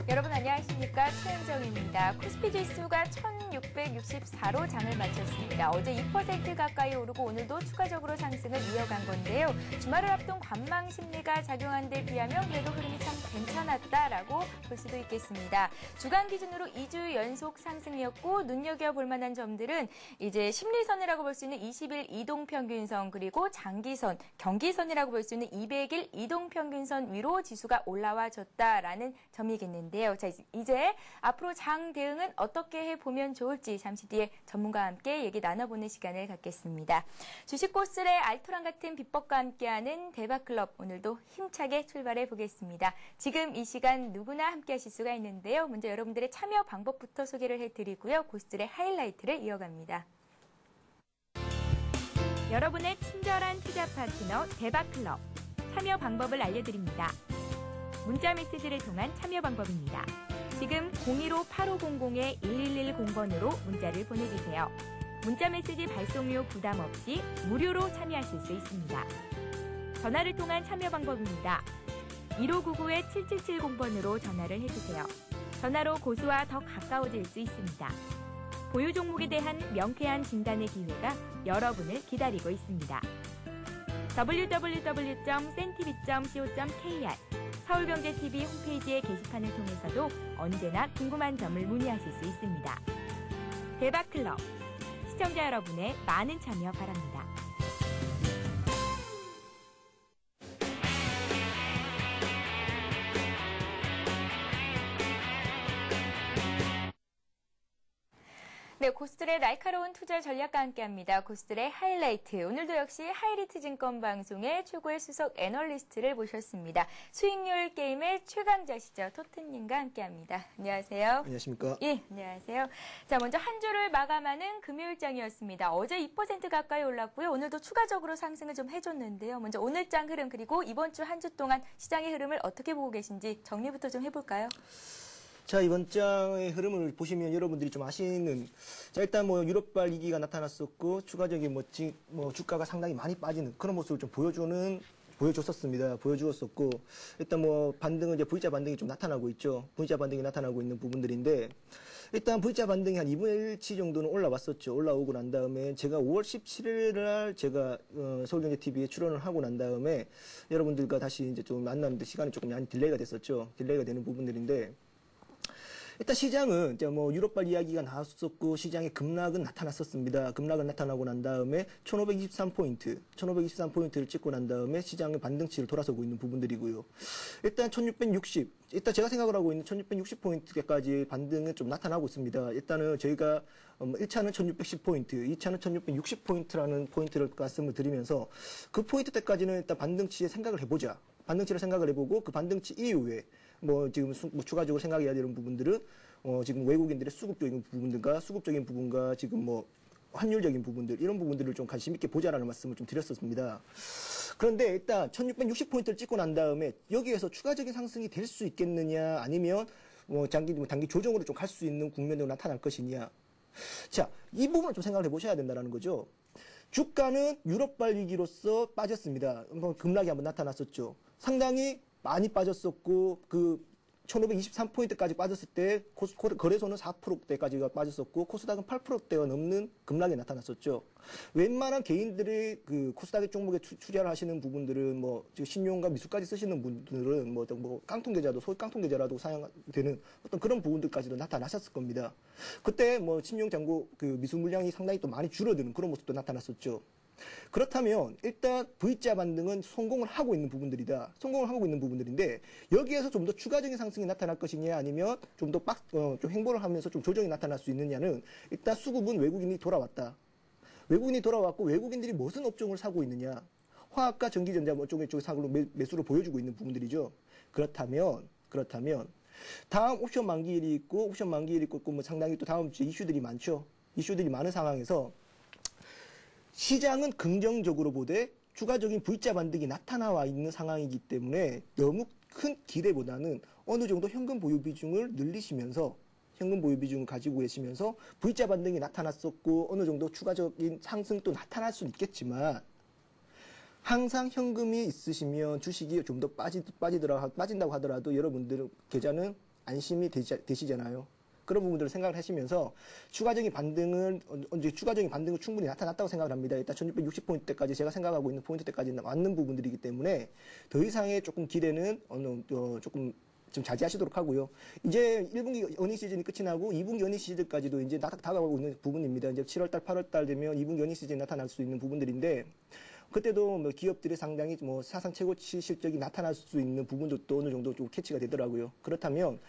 여러분 안녕하십니까? 최은정입니다. 코스피 지수가 1664로 장을 마쳤습니다. 어제 2% 가까이 오르고 오늘도 추가적으로 상승을 이어간 건데요. 주말을 앞둔 관망 심리가 작용한 데 비하면 그래도 흐름이 참 괜찮았다라고 볼 수도 있겠습니다. 주간 기준으로 2주 연속 상승이었고 눈여겨볼 만한 점들은 이제 심리선이라고 볼 수 있는 20일 이동평균선 그리고 장기선, 경기선이라고 볼 수 있는 200일 이동평균선 위로 지수가 올라와줬다라는 점이겠는데요. 자, 이제 앞으로 장 대응은 어떻게 해보면 좋을지 잠시 뒤에 전문가와 함께 얘기 나눠보는 시간을 갖겠습니다. 주식 코스의 알토란 같은 비법과 함께하는 대박클럽 오늘도 힘차게 출발해 보겠습니다. 지금 이 시간 누구나 함께 하실 수가 있는데요. 먼저 여러분들의 참여 방법부터 소개를 해드리고요. 고스들의 하이라이트를 이어갑니다. 여러분의 친절한 투자 파트너 대박클럽 참여 방법을 알려드립니다. 문자 메시지를 통한 참여 방법입니다. 지금 015-8500-1110번으로 문자를 보내주세요. 문자 메시지 발송료 부담 없이 무료로 참여하실 수 있습니다. 전화를 통한 참여 방법입니다. 1599-7770번으로 전화를 해주세요. 전화로 고수와 더 가까워질 수 있습니다. 보유 종목에 대한 명쾌한 진단의 기회가 여러분을 기다리고 있습니다. www.cntv.co.kr 서울경제TV 홈페이지의 게시판을 통해서도 언제나 궁금한 점을 문의하실 수 있습니다. 대박클럽, 시청자 여러분의 많은 참여 바랍니다. 네, 고스들의 날카로운 투자 전략과 함께합니다. 고스들의 하이라이트. 오늘도 역시 하이리트 증권 방송의 최고의 수석 애널리스트를 모셨습니다. 수익률 게임의 최강자시죠. 토트님과 함께합니다. 안녕하세요. 안녕하십니까? 예, 안녕하세요. 자, 먼저 한 주를 마감하는 금요일장이었습니다. 어제 2% 가까이 올랐고요. 오늘도 추가적으로 상승을 좀 해줬는데요. 먼저 오늘장 흐름 그리고 이번 주 한 주 동안 시장의 흐름을 어떻게 보고 계신지 정리부터 좀 해볼까요? 자, 이번 장의 흐름을 보시면 여러분들이 좀 아시는, 자, 일단 뭐 유럽발 위기가 나타났었고, 추가적인 주가가 상당히 많이 빠지는 그런 모습을 좀 보여줬었습니다. 보여주었었고, 일단 뭐 반등은 이제 V자 반등이 좀 나타나고 있죠. V자 반등이 나타나고 있는 부분들인데, 일단 V자 반등이 한 2분의 1치 정도는 올라왔었죠. 올라오고 난 다음에 제가 5월 17일 날 제가 서울경제TV에 출연을 하고 난 다음에 여러분들과 다시 이제 좀 만나는데 시간이 조금 많이 딜레이가 됐었죠. 딜레이가 되는 부분들인데, 일단 시장은 이제 뭐 유럽발 이야기가 나왔었고 시장에 급락은 나타났었습니다. 급락은 나타나고 난 다음에 1523포인트를 찍고 난 다음에 시장의 반등치를 돌아서고 있는 부분들이고요. 일단 1660, 일단 제가 생각을 하고 있는 1660포인트까지 반등은 좀 나타나고 있습니다. 일단은 저희가 1차는 1610포인트, 2차는 1660포인트라는 포인트를 말씀을 드리면서 그 포인트 때까지는 일단 반등치에 생각을 해보자. 반등치를 생각을 해보고 그 반등치 이후에 뭐 지금 추가적으로 생각해야 되는 부분들은 지금 외국인들의 수급적인 부분과 지금 뭐 환율적인 부분들 이런 부분들을 좀 관심 있게 보자라는 말씀을 좀 드렸었습니다. 그런데 일단 1660포인트를 찍고 난 다음에 여기에서 추가적인 상승이 될 수 있겠느냐 아니면 단기 조정으로 좀 갈 수 있는 국면으로 나타날 것이냐. 자, 이 부분을 좀 생각을 해보셔야 된다는 거죠. 주가는 유럽발 위기로서 빠졌습니다. 급락이 한번 나타났었죠. 상당히 많이 빠졌었고, 1523포인트까지 빠졌을 때, 거래소는 4%대까지가 빠졌었고, 코스닥은 8%대가 넘는 급락이 나타났었죠. 웬만한 개인들이 코스닥의 종목에 투자를 하시는 부분들은 신용과 미수까지 쓰시는 분들은 깡통계좌도, 소위 깡통계좌라도 사용되는 어떤 그런 부분들까지도 나타나셨을 겁니다. 그때 신용 잔고 미수 물량이 상당히 또 많이 줄어드는 그런 모습도 나타났었죠. 그렇다면 일단 V자 반등은 성공을 하고 있는 부분들이다. 성공을 하고 있는 부분들인데 여기에서 좀 더 추가적인 상승이 나타날 것이냐 아니면 좀 더 좀 행보를 하면서 좀 조정이 나타날 수 있느냐는 일단 수급은 외국인이 돌아왔다. 외국인이 돌아왔고 외국인들이 무슨 업종을 사고 있느냐. 화학과 전기전자 쪽에 사고로 매수를 보여주고 있는 부분들이죠. 그렇다면 다음 옵션 만기일이 있고 상당히 또 다음 주에 이슈들이 많죠. 이슈들이 많은 상황에서 시장은 긍정적으로 보되 추가적인 V자 반등이 나타나와 있는 상황이기 때문에 너무 큰 기대보다는 어느 정도 현금 보유 비중을 늘리시면서 현금 보유 비중을 가지고 계시면서 V자 반등이 나타났었고 어느 정도 추가적인 상승도 나타날 수는 있겠지만 항상 현금이 있으시면 주식이 좀 더 빠진다고 하더라도 여러분들 계좌는 안심이 되시잖아요. 그런 부분들을 생각을 하시면서 추가적인 반등은 충분히 나타났다고 생각을 합니다. 일단 1660포인트대까지 제가 생각하고 있는 포인트대까지 맞는 부분들이기 때문에 더 이상의 조금 기대는 조금 좀 자제하시도록 하고요. 이제 1분기 어닝 시즌이 끝이 나고 2분기 어닝 시즌까지도 이제 다가오고 있는 부분입니다. 이제 7월달, 8월달 되면 2분기 어닝 시즌이 나타날 수 있는 부분들인데 그때도 뭐 기업들이 상당히 뭐 사상 최고치 실적이 나타날 수 있는 부분도 어느 정도 좀 캐치가 되더라고요. 그렇다면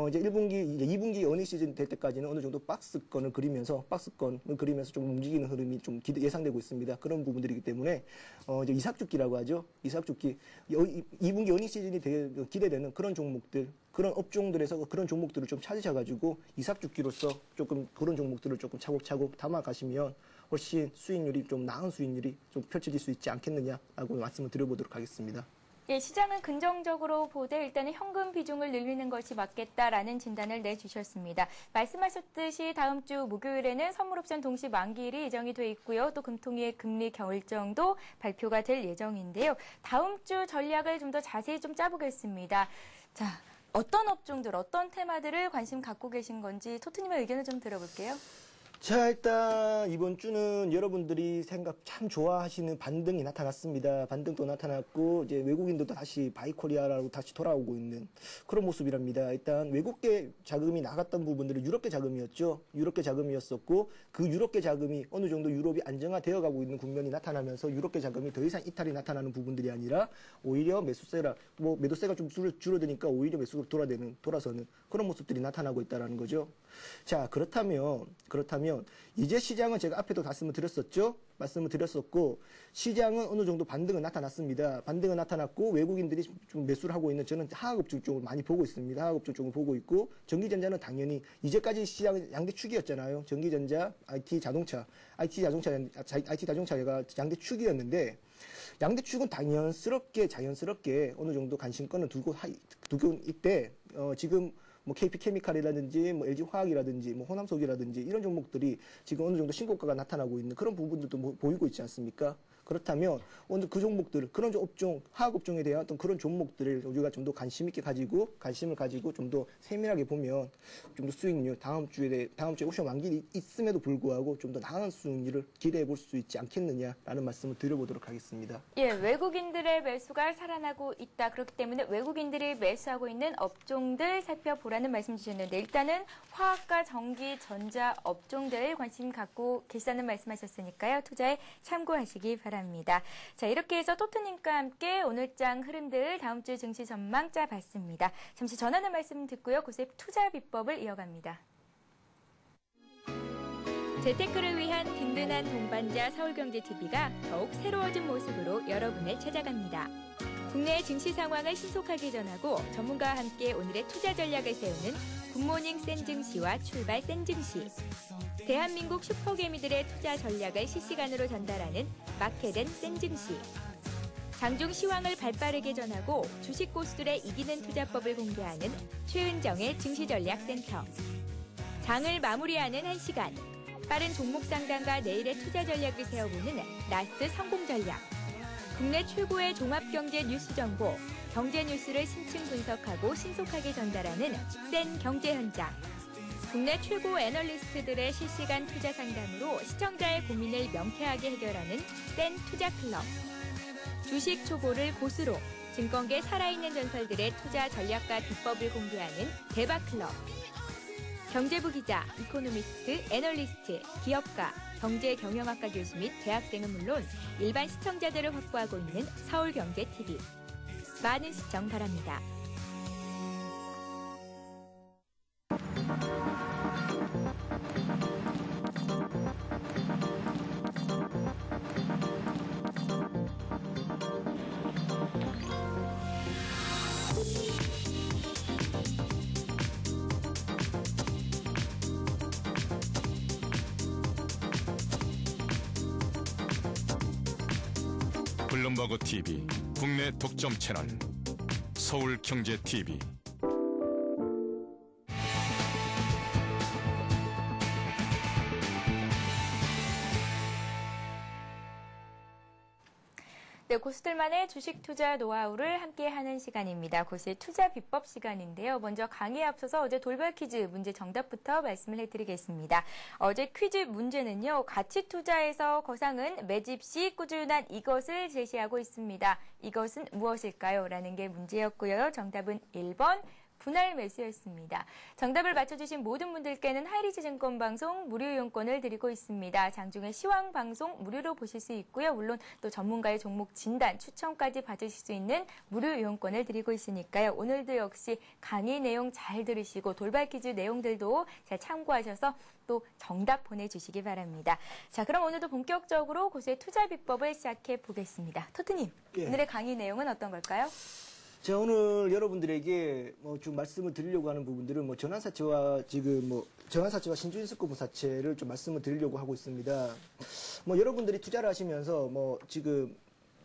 이제 2분기 어닝 시즌 될 때까지는 어느 정도 박스권을 그리면서 좀 움직이는 흐름이 좀 예상되고 있습니다. 그런 부분들이기 때문에 이제 이삭죽기라고 하죠. 이삭죽기 2분기 어닝 시즌이 되게 기대되는 그런 종목들, 그런 업종들에서 그런 종목들을 좀 찾으셔가지고 이삭죽기로서 조금 그런 종목들을 조금 차곡차곡 담아가시면 훨씬 수익률이 좀 나은 수익률이 좀 펼쳐질 수 있지 않겠느냐라고 말씀을 드려보도록 하겠습니다. 예, 시장은 긍정적으로 보되 일단은 현금 비중을 늘리는 것이 맞겠다라는 진단을 내주셨습니다. 말씀하셨듯이 다음 주 목요일에는 선물옵션 동시 만기일이 예정이 돼 있고요. 또 금통위의 금리 결정도 발표가 될 예정인데요. 다음 주 전략을 좀 더 자세히 좀 짜보겠습니다. 자, 어떤 업종들, 어떤 테마들을 관심 갖고 계신 건지 토트님의 의견을 좀 들어볼게요. 자, 일단 이번 주는 여러분들이 참 좋아하시는 반등이 나타났습니다. 반등도 나타났고 이제 외국인들도 다시 바이코리아라고 다시 돌아오고 있는 그런 모습이랍니다. 일단 외국계 자금이 나갔던 부분들은 유럽계 자금이었죠. 유럽계 자금이었었고 그 유럽계 자금이 어느 정도 유럽이 안정화되어 가고 있는 국면이 나타나면서 유럽계 자금이 더 이상 이탈이 나타나는 부분들이 아니라 오히려 매도세가 좀 줄어드니까 오히려 매수가 돌아서는 그런 모습들이 나타나고 있다는 거죠. 자, 그렇다면 이제 시장은 제가 앞에도 말씀을 드렸었고 시장은 어느 정도 반등은 나타났습니다. 반등은 나타났고 외국인들이 좀 매수를 하고 있는 저는 하학업종 쪽을 많이 보고 있습니다. 하학업종 쪽을 보고 있고 전기전자는 당연히 이제까지 시장은 양대축이었잖아요. 전기전자, IT 자동차가 양대축이었는데 양대축은 자연스럽게 어느 정도 관심권을 두고 있대. 지금 뭐 KP케미칼이라든지 뭐 LG화학이라든지 뭐 호남석이라든지 이런 종목들이 지금 어느 정도 신고가가 나타나고 있는 그런 부분들도 보이고 있지 않습니까? 그렇다면 오늘 그 종목들, 그런 업종, 화학 업종에 대한 어떤 그런 종목들을 우리가 좀 더 관심을 가지고 좀 더 세밀하게 보면 좀 더 수익률 다음 주에 옵션 만기 있음에도 불구하고 좀 더 나은 수익률을 기대해 볼 수 있지 않겠느냐라는 말씀을 드려보도록 하겠습니다. 예, 외국인들의 매수가 살아나고 있다. 그렇기 때문에 외국인들이 매수하고 있는 업종들 살펴보라는 말씀 주셨는데 일단은 화학과 전기, 전자 업종들 관심 갖고 계시다는 말씀하셨으니까요. 투자에 참고하시기 바랍니다. 자, 이렇게 해서 토트님과 함께 오늘장 흐름들 다음 주 증시 전망 짜봤습니다. 잠시 전하는 말씀 듣고요. 고셉 투자 비법을 이어갑니다. 재테크를 위한 든든한 동반자 서울경제TV가 더욱 새로워진 모습으로 여러분을 찾아갑니다. 국내 증시 상황을 신속하게 전하고 전문가와 함께 오늘의 투자 전략을 세우는 굿모닝 센증시와 출발 센증시. 대한민국 슈퍼개미들의 투자 전략을 실시간으로 전달하는 마켓앤 센증시. 장중 시황을 발빠르게 전하고 주식 고수들의 이기는 투자법을 공개하는 최은정의 증시전략센터. 장을 마무리하는 1시간. 빠른 종목 상담과 내일의 투자 전략을 세워보는 라스트 성공 전략. 국내 최고의 종합경제 뉴스 정보, 경제 뉴스를 심층 분석하고 신속하게 전달하는 센 경제 현장. 국내 최고 애널리스트들의 실시간 투자 상담으로 시청자의 고민을 명쾌하게 해결하는 센 투자 클럽. 주식 초보를 고수로 증권계 살아있는 전설들의 투자 전략과 비법을 공개하는 대박 클럽. 경제부 기자, 이코노미스트, 애널리스트, 기업가, 경제경영학과 교수 및 대학생은 물론 일반 시청자들을 확보하고 있는 서울경제TV. 많은 시청 바랍니다. 블룸버그 TV 국내 독점 채널 서울경제TV. 네, 고수들만의 주식 투자 노하우를 함께하는 시간입니다. 고수의 투자 비법 시간인데요. 먼저 강의에 앞서서 어제 돌발 퀴즈 문제 정답부터 말씀을 해드리겠습니다. 어제 퀴즈 문제는요. 가치 투자에서 거상은 매집 시 꾸준한 이것을 제시하고 있습니다. 이것은 무엇일까요? 라는 게 문제였고요. 정답은 1번. 분할 매수였습니다. 정답을 맞춰주신 모든 분들께는 하이리즈 증권방송 무료 이용권을 드리고 있습니다. 장중에 시황방송 무료로 보실 수 있고요. 물론 또 전문가의 종목 진단, 추천까지 받으실 수 있는 무료 이용권을 드리고 있으니까요. 오늘도 역시 강의 내용 잘 들으시고 돌발 퀴즈 내용들도 잘 참고하셔서 또 정답 보내주시기 바랍니다. 자, 그럼 오늘도 본격적으로 고수의 투자 비법을 시작해 보겠습니다. 토트님, 예. 오늘의 강의 내용은 어떤 걸까요? 제가 오늘 여러분들에게 좀 말씀을 드리려고 하는 부분들은 전환사채와 전환사채와 신주인수급부 사채를 좀 말씀을 드리려고 하고 있습니다. 여러분들이 투자를 하시면서 지금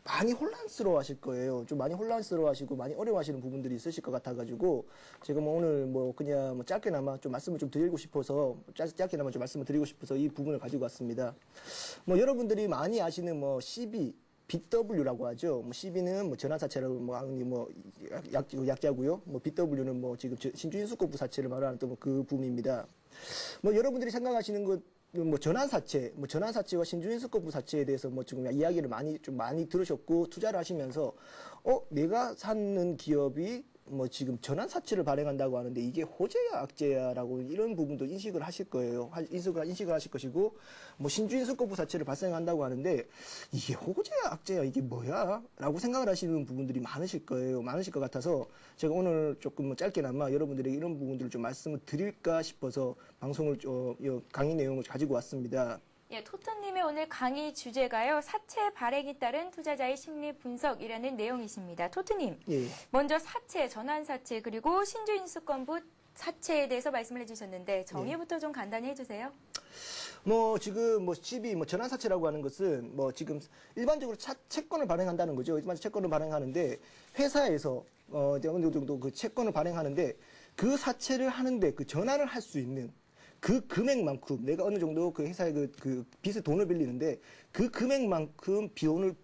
많이 혼란스러워 하실 거예요. 좀 많이 혼란스러워 하시고 많이 어려워 하시는 부분들이 있으실 것 같아가지고 제가 오늘 그냥 짧게나마 좀 말씀을 좀 드리고 싶어서 짧게나마 좀 말씀을 드리고 싶어서 이 부분을 가지고 왔습니다. 여러분들이 많이 아시는 CB BW라고 하죠. CB는 전환사채라고 약자고요. BW는 지금 신주인수급부 사채를 말하는 또 그 부분입니다. 여러분들이 생각하시는 것 전환사채와 신주인수급부 사채에 대해서 지금 이야기를 많이 들으셨고 투자를 하시면서 내가 사는 기업이 지금 전환사채를 발행한다고 하는데 이게 호재야 악재야라고 이런 부분도 인식을 하실 거예요. 인식을 하실 것이고 신주인수급부 사채를 발생한다고 하는데 이게 호재야 악재야 이게 뭐야? 라고 생각을 하시는 부분들이 많으실 거예요. 많으실 것 같아서 제가 오늘 조금 짧게나마 여러분들에게 이런 부분들을 좀 말씀을 드릴까 싶어서 방송을 강의 내용을 가지고 왔습니다. 예, 토토님의 오늘 강의 주제가요. 사채 발행에 따른 투자자의 심리 분석이라는 내용이십니다. 토토님, 예. 먼저 사채, 전환사채 그리고 신주인수권부 사채에 대해서 말씀을 해주셨는데 정의부터 좀 간단히 해주세요. 지금 CB 전환사채라고 하는 것은 지금 일반적으로 채권을 발행한다는 거죠. 일반 채권을 발행하는데 회사에서 어느 정도 그 채권을 발행하는데 그 사채를 하는데 그 전환을 할 수 있는 그 금액만큼 내가 어느 정도 그 회사에 그 빚을 돈을 빌리는데 그 금액만큼 비용을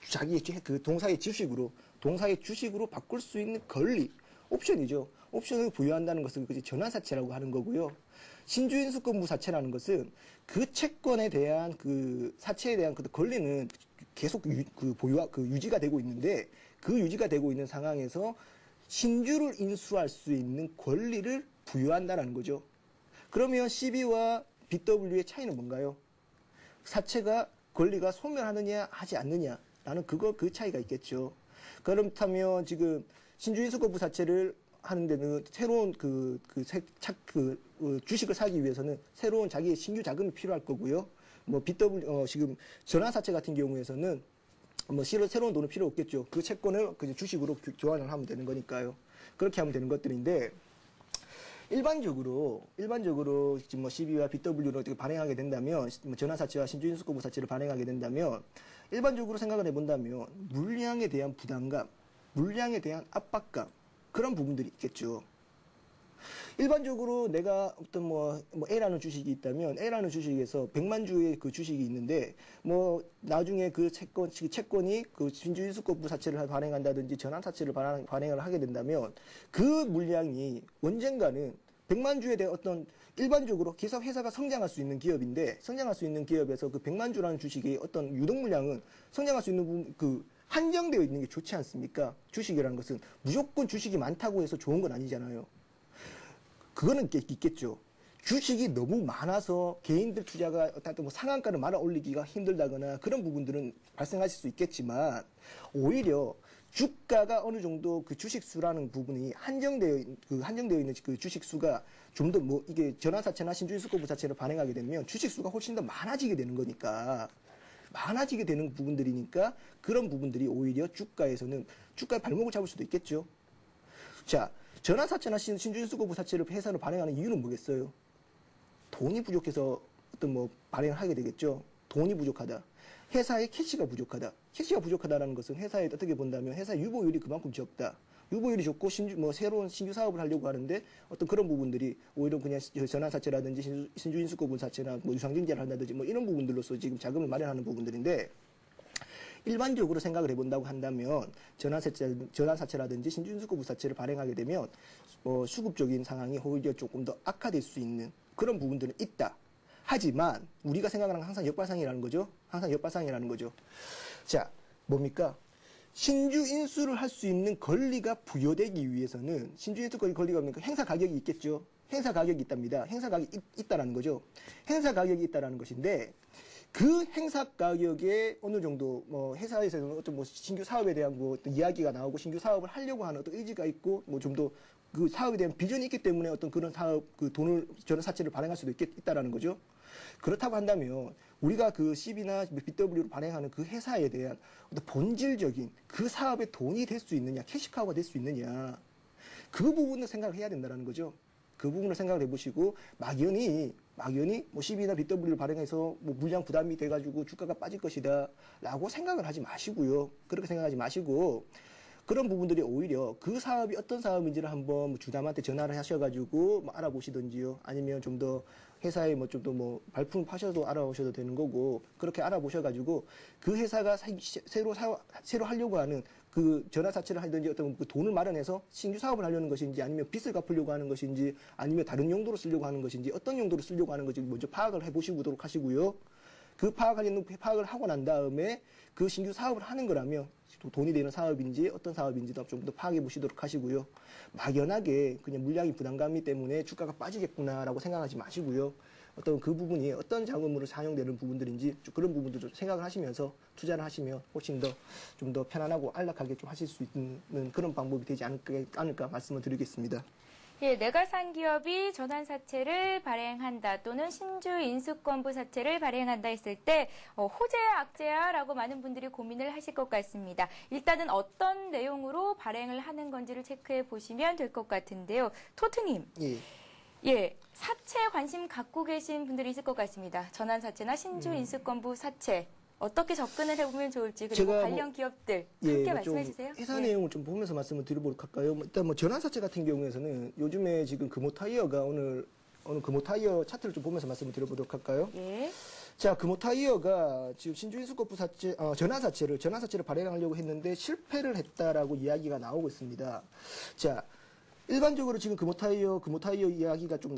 자기 그 동사의 주식으로 바꿀 수 있는 권리, 옵션이죠. 옵션을 부여한다는 것은 그것이 전환사채라고 하는 거고요. 신주인수급부 사채라는 것은 그 채권에 대한 그 사채에 대한 그 권리는 계속 유지가 되고 있는데 그 유지가 되고 있는 상황에서 신주를 인수할 수 있는 권리를 부여한다는 거죠. 그러면 CB와 BW의 차이는 뭔가요? 사채가 권리가 소멸하느냐 하지 않느냐라는 그 차이가 있겠죠. 그렇다면 지금 신주인수급부 사채를 하는 데는 새로운 주식을 사기 위해서는 새로운 자기의 신규 자금이 필요할 거고요. 지금 전환사채 같은 경우에서는 새로운 돈은 필요 없겠죠. 그 채권을 주식으로 교환을 하면 되는 거니까요. 그렇게 하면 되는 것들인데 일반적으로 지금 CB와 BW로 발행하게 된다면 전환사채와 신주인수급부 사채를 발행하게 된다면 일반적으로 생각을 해본다면 물량에 대한 부담감, 물량에 대한 압박감 그런 부분들이 있겠죠. 일반적으로 내가 어떤 A라는 주식이 있다면 A라는 주식에서 100만 주의 그 주식이 있는데 나중에 그 채권이 그 신주인수급부 사채를 발행한다든지 전환사채를 발행을 하게 된다면 그 물량이 언젠가는 100만 주에 대한 어떤 일반적으로 기업 회사가 성장할 수 있는 기업인데 성장할 수 있는 기업에서 그 100만 주라는 주식의 어떤 유동 물량은 성장할 수 있는 한정되어 있는 게 좋지 않습니까? 주식이라는 것은 무조건 주식이 많다고 해서 좋은 건 아니잖아요. 그거는 있겠죠. 주식이 너무 많아서 개인들 투자가 어떤 상한가를 말아 올리기가 힘들다거나 그런 부분들은 발생하실 수 있겠지만 오히려 주가가 어느 정도 그 주식 수라는 부분이 한정되어 있는 그 주식 수가 좀 더 이게 전환사채나 신주인수급부 사채를 발행하게 되면 주식 수가 훨씬 더 많아지게 되는 거니까 많아지게 되는 부분들이니까 그런 부분들이 오히려 주가에서는 주가의 발목을 잡을 수도 있겠죠. 자, 전환사채나 신주인수급부 사채를 회사로 발행하는 이유는 뭐겠어요? 돈이 부족해서 어떤 발행을 하게 되겠죠. 돈이 부족하다. 회사의 캐시가 부족하다. 캐시가 부족하다는 것은 회사에 어떻게 본다면 회사의 유보율이 그만큼 적다. 유보율이 적고 새로운 신규 사업을 하려고 하는데 어떤 그런 부분들이 오히려 그냥 전환사채라든지 신주인수급부 사채나 유상증자를 한다든지 이런 부분들로서 지금 자금을 마련하는 부분들인데 일반적으로 생각을 해본다고 한다면 전환사채라든지 신주인수급 부사채를 발행하게 되면 수급적인 상황이 오히려 조금 더 악화될 수 있는 그런 부분들은 있다. 하지만 우리가 생각하는 건 항상 역발상이라는 거죠. 항상 역발상이라는 거죠. 자, 뭡니까? 신주 인수를 할 수 있는 권리가 부여되기 위해서는 신주 인수 권리가 뭡니까? 행사 가격이 있겠죠. 행사 가격이 있답니다. 행사 가격이 있다라는 거죠. 행사 가격이 있다라는 것인데 그 행사 가격에 어느 정도 회사에서는 어떤 신규 사업에 대한 어떤 이야기가 나오고 신규 사업을 하려고 하는 어떤 의지가 있고 좀 더 그 사업에 대한 비전이 있기 때문에 어떤 그런 사업 그 돈을 전환사채를 발행할 수도 있다라는 거죠. 그렇다고 한다면 우리가 그 CB나 BW로 발행하는 그 회사에 대한 어떤 본질적인 그 사업에 돈이 될 수 있느냐, 캐시카우가 될 수 있느냐, 그 부분을 생각을 해야 된다는 거죠. 그 부분을 생각을 해보시고 막연히 CB나 BW를 발행해서 물량 부담이 돼가지고 주가가 빠질 것이다라고 생각을 하지 마시고요. 그렇게 생각하지 마시고 그런 부분들이 오히려 그 사업이 어떤 사업인지를 한번 주담한테 전화를 하셔가지고 알아보시든지요. 아니면 좀 더 회사에 좀 더 발품 파셔도 알아보셔도 되는 거고 그렇게 알아보셔가지고 그 회사가 새로 하려고 하는 그 전환사채를 하든지 어떤 그 돈을 마련해서 신규 사업을 하려는 것인지 아니면 빚을 갚으려고 하는 것인지 아니면 다른 용도로 쓰려고 하는 것인지 어떤 용도로 쓰려고 하는 것인지 먼저 파악을 해보시도록 하시고요. 그 파악을 하고 난 다음에 그 신규 사업을 하는 거라면 돈이 되는 사업인지 어떤 사업인지도 좀 더 파악해 보시도록 하시고요. 막연하게 그냥 물량이 부담감이 때문에 주가가 빠지겠구나라고 생각하지 마시고요. 어떤 그 부분이 어떤 자금으로 사용되는 부분들인지 그런 부분도 좀 생각을 하시면서 투자를 하시면 훨씬 더 좀 더 편안하고 안락하게 좀 하실 수 있는 그런 방법이 되지 않을까 말씀을 드리겠습니다. 예, 내가 산 기업이 전환사채를 발행한다 또는 신주인수권부 사채를 발행한다 했을 때 호재야 악재야라고 많은 분들이 고민을 하실 것 같습니다. 일단은 어떤 내용으로 발행을 하는 건지를 체크해 보시면 될 것 같은데요. 토트님. 예, 사채 관심 갖고 계신 분들이 있을 것 같습니다. 전환사채나 신주인수권부 사채. 어떻게 접근을 해보면 좋을지 그리고 관련 기업들 함께 말씀해 주세요. 회사 내용을 좀 보면서 말씀을 드려보도록 할까요? 일단 전환사채 같은 경우에는 요즘에 지금 금호타이어가 오늘 금호타이어 차트를 좀 보면서 말씀을 드려보도록 할까요? 예. 자, 금호타이어가 지금 신주인수급부 사채, 전환사채를 발행하려고 했는데 실패를 했다라고 이야기가 나오고 있습니다. 자, 일반적으로 지금 금호타이어 이야기가 좀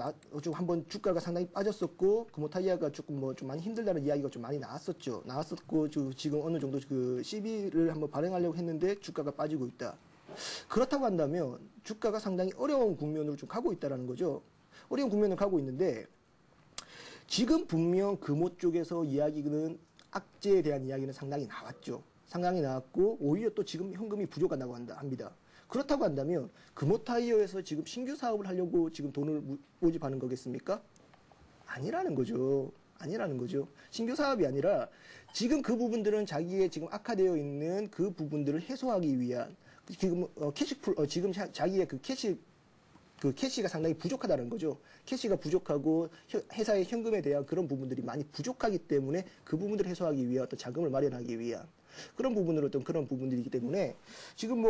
한번 주가가 상당히 빠졌었고, 금호타이어가 조금 좀 많이 힘들다는 이야기가 좀 많이 나왔었고, 지금 어느 정도 그 CB를 한번 발행하려고 했는데 주가가 빠지고 있다. 그렇다고 한다면 주가가 상당히 어려운 국면으로 좀 가고 있다라는 거죠. 어려운 국면을 가고 있는데, 지금 분명 금호 쪽에서 이야기는 악재에 대한 이야기는 상당히 나왔죠. 상당히 나왔고, 오히려 또 지금 현금이 부족하다고 합니다. 그렇다고 한다면 금호타이어에서 지금 신규 사업을 하려고 지금 돈을 모집하는 거겠습니까? 아니라는 거죠. 신규 사업이 아니라 지금 그 부분들은 자기의 지금 악화되어 있는 그 부분들을 해소하기 위한 지금 지금 자기의 그 캐시가 상당히 부족하다는 거죠. 캐시가 부족하고 회사의 현금에 대한 그런 부분들이 많이 부족하기 때문에 그 부분들을 해소하기 위한 어떤 자금을 마련하기 위한 그런 부분으로 어떤 그런 부분들이기 때문에 지금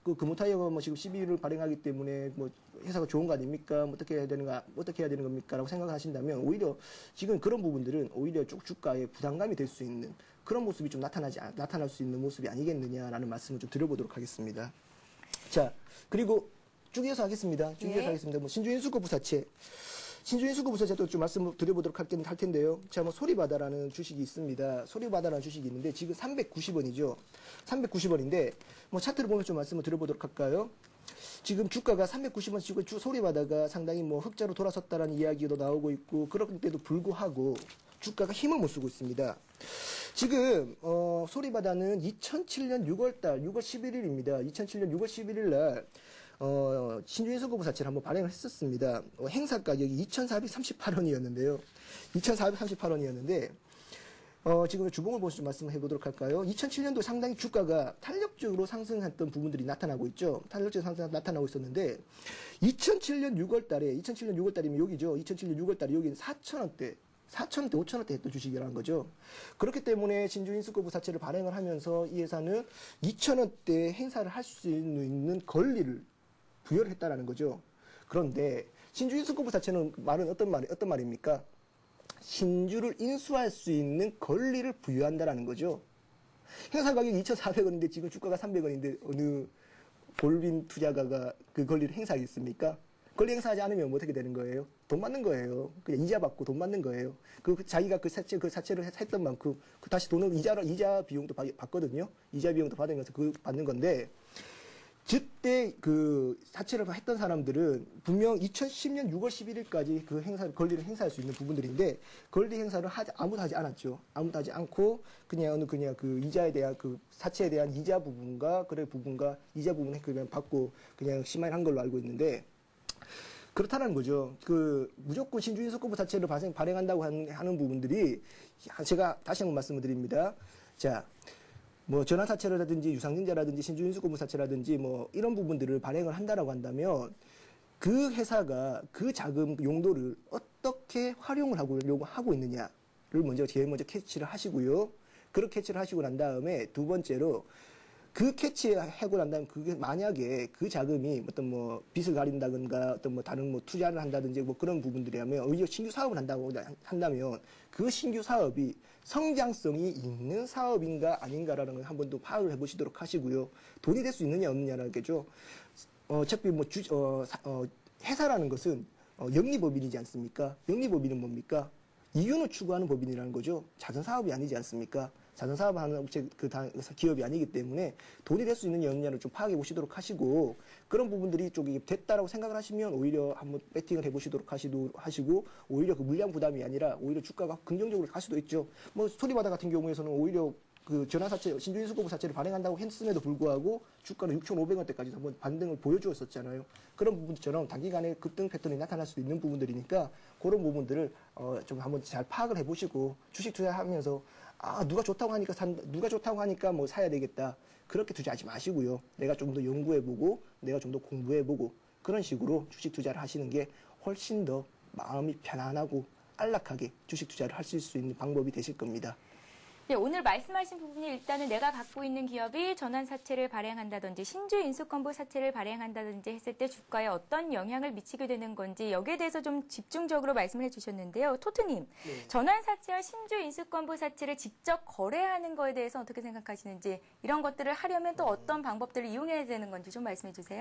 그 금호타이어가 지금 CB를 발행하기 때문에 회사가 좋은 거 아닙니까? 어떻게 해야 되는 겁니까? 라고 생각하신다면 오히려 지금 그런 부분들은 오히려 주가에 부담감이 될 수 있는 그런 모습이 좀 나타날 수 있는 모습이 아니겠느냐라는 말씀을 좀 드려보도록 하겠습니다. 자, 그리고 쭉 이어서 하겠습니다. 신주인수급부 사채. 신주인수급부 사채도 좀 말씀을 드려보도록 할 텐데요. 자, 소리바다라는 주식이 있습니다. 소리바다라는 주식이 있는데 지금 390원이죠. 390원인데 차트를 보면 좀 말씀을 드려보도록 할까요? 지금 주가가 390원 치고 소리바다가 상당히 흑자로 돌아섰다라는 이야기도 나오고 있고 그런데도 불구하고 주가가 힘을 못 쓰고 있습니다. 지금 소리바다는 2007년 6월 11일입니다. 2007년 6월 11일 날 신주인수급부 사채를 한번 발행을 했었습니다. 행사 가격이 2,438원이었는데요. 2,438원이었는데 지금 주봉을 보면서 좀 말씀을 해보도록 할까요? 2007년도 상당히 주가가 탄력적으로 상승했던 부분들이 나타나고 있죠. 탄력적인 상승이 나타나고 있었는데 2007년 6월 달이면 여기죠. 2007년 6월 달에 여기는 4,000원대, 5,000원대 했던 주식이라는 거죠. 그렇기 때문에 신주인수급부 사채를 발행을 하면서 이 회사는 2,000원대 행사를 할 수 있는 권리를 부여를 했다라는 거죠. 그런데 신주인수급부 사채는 어떤 말입니까? 신주를 인수할 수 있는 권리를 부여한다라는 거죠. 행사 가격이 2,400원인데 지금 주가가 300원인데 어느 골빈 투자가가 그 권리를 행사하겠습니까? 권리 행사하지 않으면 뭐 어떻게 되는 거예요? 돈 받는 거예요. 그냥 이자 받고 돈 받는 거예요. 자기가 그 사채를 했던 만큼 다시 돈을 이자 비용도 받거든요. 이자 비용도 받으면서 받는 건데, 그때 그 사채를 했던 사람들은 분명 2010년 6월 11일까지 그 권리를 행사할 수 있는 부분들인데, 권리 행사를 아무도 하지 않았죠. 아무도 하지 않고 그냥 그 이자에 대한 그 사채에 대한 이자 부분과 이자 부분에 그냥 받고 그냥 심한 걸로 알고 있는데, 그렇다는 거죠. 무조건 신주인수권부 사채를 발행한다고 하는 부분들이, 제가 다시 한번 말씀을 드립니다. 자, 뭐 전환사채라든지 유상증자라든지 신주인수권부 사채라든지 뭐 이런 부분들을 발행을 한다라고 한다면, 그 회사가 그 자금 용도를 어떻게 활용을 하고 있느냐를 제일 먼저 캐치를 하시고요. 그렇게 캐치를 하시고 난 다음에 두 번째로, 그 캐치하고 난 다음에 그게 만약에 그 자금이 어떤 뭐 빚을 가린다든가 어떤 뭐 다른 뭐 투자를 한다든지 뭐 그런 부분들이라면, 오히려 신규 사업을 한다면 그 신규 사업이 성장성이 있는 사업인가 아닌가라는 걸 한번 더 파악을 해보시도록 하시고요. 돈이 될 수 있느냐 없느냐라는 게죠. 어차피 뭐 회사라는 것은 영리법인이지 않습니까? 영리법인은 뭡니까? 이윤을 추구하는 법인이라는 거죠. 자선사업이 아니지 않습니까? 자선사업하는 업체 기업이 아니기 때문에 돈이 될 수 있느냐 없느냐를 좀 파악해 보시도록 하시고, 그런 부분들이 쪽이 됐다라고 생각을 하시면 오히려 한번 배팅을 해보시도록 하시고, 오히려 그 물량 부담이 아니라 오히려 주가가 긍정적으로 갈 수도 있죠. 뭐 소리바다 같은 경우에서는 오히려 그 전환사채, 신주인수권부 사채를 발행한다고 했음에도 불구하고 주가는 6,500원대까지 한번 반등을 보여주었었잖아요. 그런 부분처럼 단기간에 급등 패턴이 나타날 수 있는 부분들이니까, 그런 부분들을 좀 한번 잘 파악을 해보시고, 주식 투자하면서 누가 좋다고 하니까 뭐 사야 되겠다, 그렇게 투자하지 마시고요. 내가 좀 더 연구해보고 내가 좀 더 공부해보고 그런 식으로 주식 투자를 하시는 게 훨씬 더 마음이 편안하고 안락하게 주식 투자를 하실 수 있는 방법이 되실 겁니다. 네, 오늘 말씀하신 부분이 일단은 내가 갖고 있는 기업이 전환사채를 발행한다든지 신주인수권부 사채를 발행한다든지 했을 때 주가에 어떤 영향을 미치게 되는 건지, 여기에 대해서 좀 집중적으로 말씀을 해주셨는데요. 토트님, 네. 전환사채와 신주인수권부 사채를 직접 거래하는 거에 대해서 어떻게 생각하시는지, 이런 것들을 하려면 또 어떤 방법들을 이용해야 되는 건지 좀 말씀해 주세요.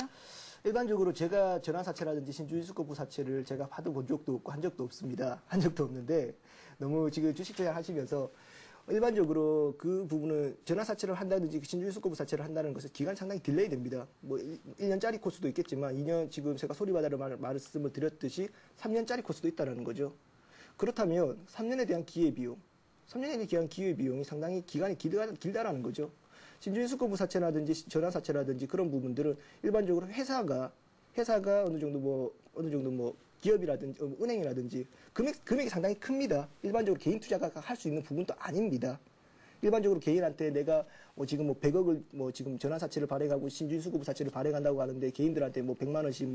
일반적으로 제가 전환사채라든지 신주인수권부 사채를 제가 받아본 적도 없고 한 적도 없습니다. 한 적도 없는데, 너무 지금 주식 투자를 하시면서 일반적으로 그 부분은 전환사채를 한다든지 신주인수권부 사채를 한다는 것은 기간이 상당히 딜레이 됩니다. 뭐 1년짜리 코스도 있겠지만 2년, 지금 제가 소리바다를 말씀을 드렸듯이 3년짜리 코스도 있다는 거죠. 그렇다면 3년에 대한 기회비용이 상당히 기간이 길다라는 거죠. 신주인수권부 사채라든지 전환사채라든지 그런 부분들은 일반적으로 회사가 어느 정도 뭐 기업이라든지 은행이라든지 금액이 상당히 큽니다. 일반적으로 개인 투자가 할 수 있는 부분도 아닙니다. 일반적으로 개인한테 내가 지금 100억을 지금 전환사채를 발행하고 신주인수권부 사채를 발행한다고 하는데, 개인들한테 100만 원씩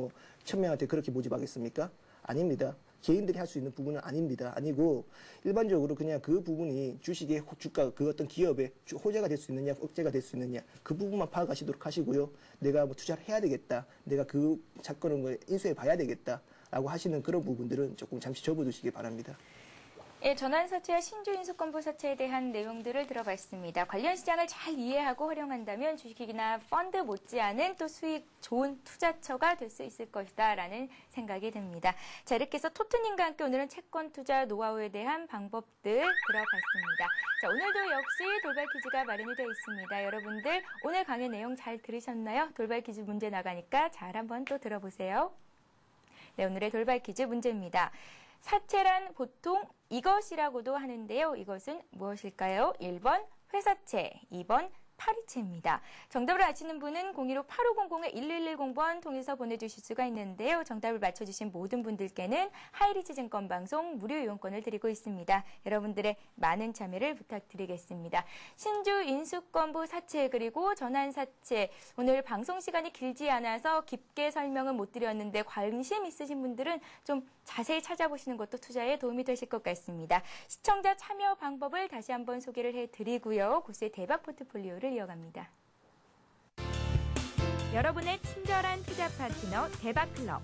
1000명한테 그렇게 모집하겠습니까? 아닙니다. 개인들이 할 수 있는 부분은 아닙니다. 아니고, 일반적으로 그냥 그 부분이 주식의 주가, 그 어떤 기업의 호재가 될 수 있느냐, 억제가 될 수 있느냐, 그 부분만 파악하시도록 하시고요. 내가 투자를 해야 되겠다, 내가 그 사건을 인수해 봐야 되겠다 라고 하시는 그런 부분들은 조금 잠시 접어두시기 바랍니다. 예, 전환사채와 신주인수권부 사채에 대한 내용들을 들어봤습니다. 관련 시장을 잘 이해하고 활용한다면 주식이나 펀드 못지않은 또 수익 좋은 투자처가 될 수 있을 것이다라는 생각이 듭니다. 자, 이렇게 해서 토트님과 함께 오늘은 채권 투자 노하우에 대한 방법들 들어봤습니다. 자, 오늘도 역시 돌발 퀴즈가 마련이 되어 있습니다. 여러분들 오늘 강의 내용 잘 들으셨나요? 돌발 퀴즈 문제 나가니까 잘 한번 또 들어보세요. 네, 오늘의 돌발 퀴즈 문제입니다. 사채란 보통 이것이라고도 하는데요. 이것은 무엇일까요? 1번 회사채, 2번 파리채입니다. 정답을 아시는 분은 015-8500-1110번 통해서 보내주실 수가 있는데요. 정답을 맞춰주신 모든 분들께는 하이리츠증권 방송 무료 이용권을 드리고 있습니다. 여러분들의 많은 참여를 부탁드리겠습니다. 신주인수권부 사채 그리고 전환사채, 오늘 방송 시간이 길지 않아서 깊게 설명은 못 드렸는데 관심 있으신 분들은 좀 자세히 찾아보시는 것도 투자에 도움이 되실 것 같습니다. 시청자 참여 방법을 다시 한번 소개를 해드리고요. 고수의 대박 포트폴리오를 이어갑니다. 여러분의 친절한 투자 파트너 대박클럽.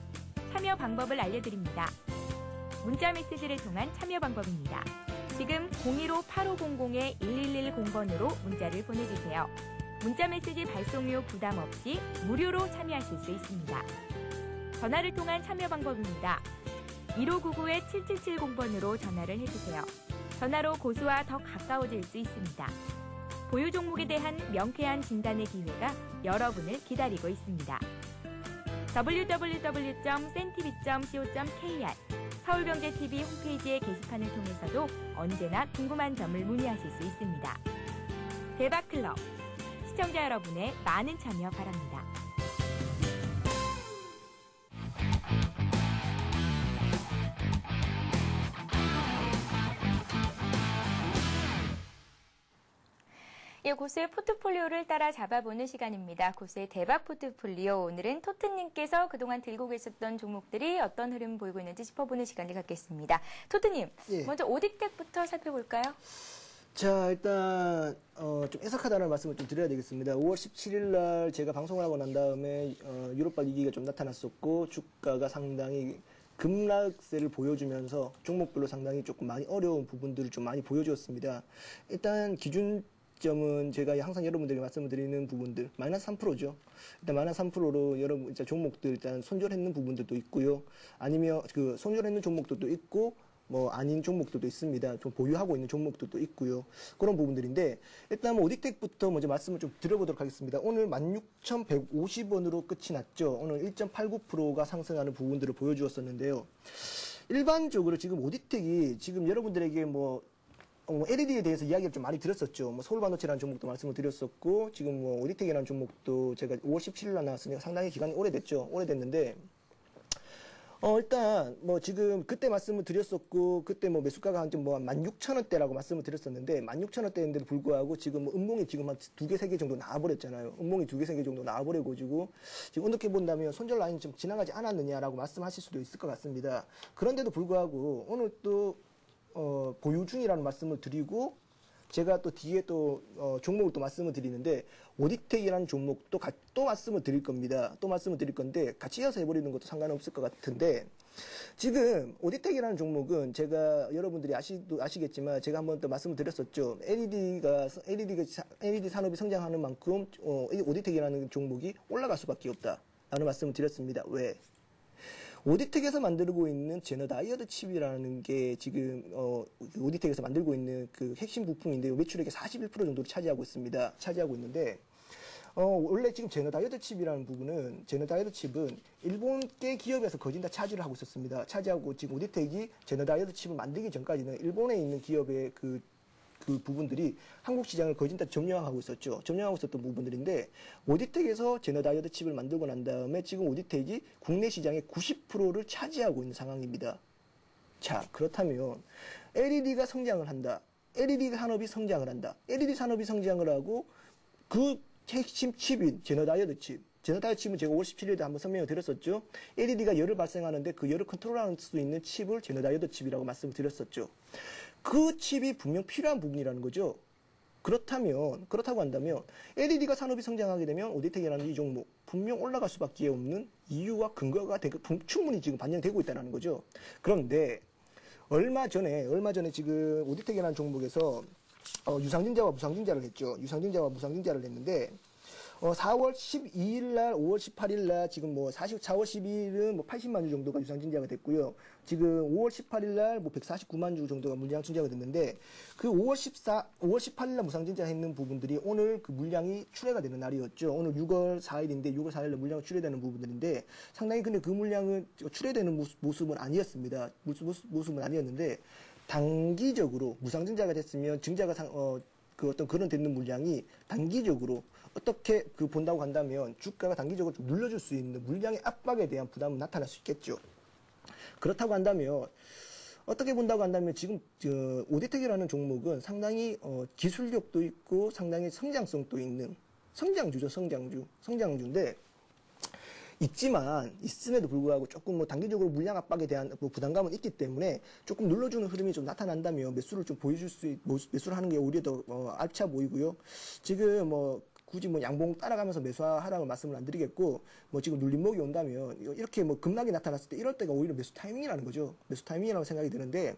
참여 방법을 알려드립니다. 문자 메시지를 통한 참여 방법입니다. 지금 015-8500-1110번으로 문자를 보내주세요. 문자메시지 발송료 부담 없이 무료로 참여하실 수 있습니다. 전화를 통한 참여 방법입니다. 1599-7770번으로 전화를 해주세요. 전화로 고수와 더 가까워질 수 있습니다. 보유 종목에 대한 명쾌한 진단의 기회가 여러분을 기다리고 있습니다. www.cntv.co.kr 서울경제TV 홈페이지의 게시판을 통해서도 언제나 궁금한 점을 문의하실 수 있습니다. 대박클럽, 시청자 여러분의 많은 참여 바랍니다. 예, 고수의 포트폴리오를 따라 잡아보는 시간입니다. 고수의 대박 포트폴리오. 오늘은 토트님께서 그동안 들고 계셨던 종목들이 어떤 흐름 보이고 있는지 짚어보는 시간을 갖겠습니다. 토트님, 예. 먼저 오딕텍부터 살펴볼까요? 자, 일단 좀 애석하다는 말씀을 좀 드려야 되겠습니다. 5월 17일 날 제가 방송을 하고 난 다음에 유로발 위기가 좀 나타났었고 주가가 상당히 급락세를 보여주면서 종목별로 상당히 조금 많이 어려운 부분들을 좀 많이 보여주었습니다. 일단 기준점은 제가 항상 여러분들에게 말씀을 드리는 부분들 마이너스 3%죠. 일단 마이너스 3%로 여러분 종목들 일단 손절했는 부분들도 있고요. 아니면 그 손절했는 종목들도 있고 뭐 아닌 종목들도 있습니다. 좀 보유하고 있는 종목들도 있고요. 그런 부분들인데 일단 오딕텍부터 먼저 말씀을 좀 드려보도록 하겠습니다. 오늘 16,150원으로 끝이 났죠. 오늘 1.89%가 상승하는 부분들을 보여주었었는데요. 일반적으로 지금 오딕텍이 지금 여러분들에게 LED에 대해서 이야기를 좀 많이 드렸었죠. 서울반도체라는 종목도 말씀을 드렸었고 지금 오딕텍이라는 종목도 제가 5월 17일 날 나왔으니까 상당히 기간이 오래됐죠. 오래됐는데 일단 지금 그때 말씀을 드렸었고 그때 매수가가 한 16,000원대라고 말씀을 드렸었는데 16,000원대인데도 불구하고 지금 음봉이 지금 한 2개, 3개 정도 나와버렸잖아요. 음봉이 2개, 3개 정도 나와버려가지고 지금 어떻게 본다면 손절 라인이 좀 지나가지 않았느냐라고 말씀하실 수도 있을 것 같습니다. 그런데도 불구하고 오늘 또 보유 중이라는 말씀을 드리고 제가 또 뒤에 또 종목을 또 말씀을 드리는데 오딕텍이라는 종목도 또 말씀을 드릴 겁니다. 또 말씀을 드릴 건데 같이 이어서 해버리는 것도 상관없을 것 같은데 지금 오딕텍이라는 종목은 제가 여러분들이 아시겠지만 제가 한번 또 말씀을 드렸었죠. LED 산업이 성장하는 만큼 오딕텍이라는 종목이 올라갈 수밖에 없다라는 말씀을 드렸습니다. 왜? 오딕텍에서 만들고 있는 제너다이어드 칩이라는 게 지금 오딕텍에서 만들고 있는 그 핵심 부품인데요. 매출액의 41% 정도를 차지하고 있습니다. 차지하고 있는데 원래 지금 제너다이어드 칩이라는 부분은 제너다이어드 칩은 일본계 기업에서 거진 다 차지를 하고 있었습니다. 차지하고 지금 오딕텍이 제너다이어드 칩을 만들기 전까지는 일본에 있는 기업의 그 부분들이 한국 시장을 거진 다 점령하고 있었죠. 점령하고 있었던 부분들인데 오딕텍에서 제너다이어드 칩을 만들고 난 다음에 지금 오딕텍이 국내 시장의 90%를 차지하고 있는 상황입니다. 자, 그렇다면 LED가 성장을 한다. LED 산업이 성장을 한다. LED 산업이 성장을 하고 그 핵심 칩인 제너다이어드 칩. 제너다이어드 칩은 제가 5월 17일에 한번 설명을 드렸었죠. LED가 열을 발생하는데 그 열을 컨트롤할 수 있는 칩을 제너다이어드 칩이라고 말씀을 드렸었죠. 그 칩이 분명 필요한 부분이라는 거죠. 그렇다고 한다면 LED가 산업이 성장하게 되면 오딕텍이라는 이 종목 분명 올라갈 수밖에 없는 이유와 근거가 충분히 지금 반영되고 있다는 거죠. 그런데 얼마 전에 지금 오딕텍이라는 종목에서 유상증자와 무상증자를 했죠. 유상증자와 무상증자를 했는데 4월 12일 날, 5월 18일 날 지금 4월 12일은 80만 주 정도가 유상증자가 됐고요. 지금 5월 18일 날 149만 주 정도가 물량 증자가 됐는데 그 5월 18일 날 무상증자 했는 부분들이 오늘 그 물량이 출회가 되는 날이었죠. 오늘 6월 4일인데 6월 4일 날 물량이 출회되는 부분들인데 상당히 근데 그 물량은 출회되는 모습은 아니었습니다. 모습은 아니었는데 단기적으로 무상증자가 됐으면 증자가 어떤 그런 되는 물량이 단기적으로 어떻게 본다고 한다면 주가가 단기적으로 좀 눌려줄 수 있는 물량의 압박에 대한 부담은 나타날 수 있겠죠. 그렇다고 한다면 어떻게 본다고 한다면 지금 오딕텍이라는 종목은 상당히 기술력도 있고 상당히 성장성도 있는 성장주죠. 성장주인데 있음에도 불구하고 조금 단기적으로 물량 압박에 대한 부담감은 있기 때문에 조금 눌러주는 흐름이 좀 나타난다면 매수를 좀 매수를 하는 게 오히려 더 알차 보이고요. 지금 굳이 뭐 양봉 따라가면서 매수하라고 말씀을 안 드리겠고, 뭐 지금 눌림목이 온다면 이렇게 뭐 급락이 나타났을 때 이럴 때가 오히려 매수 타이밍이라는 거죠. 매수 타이밍이라고 생각이 드는데,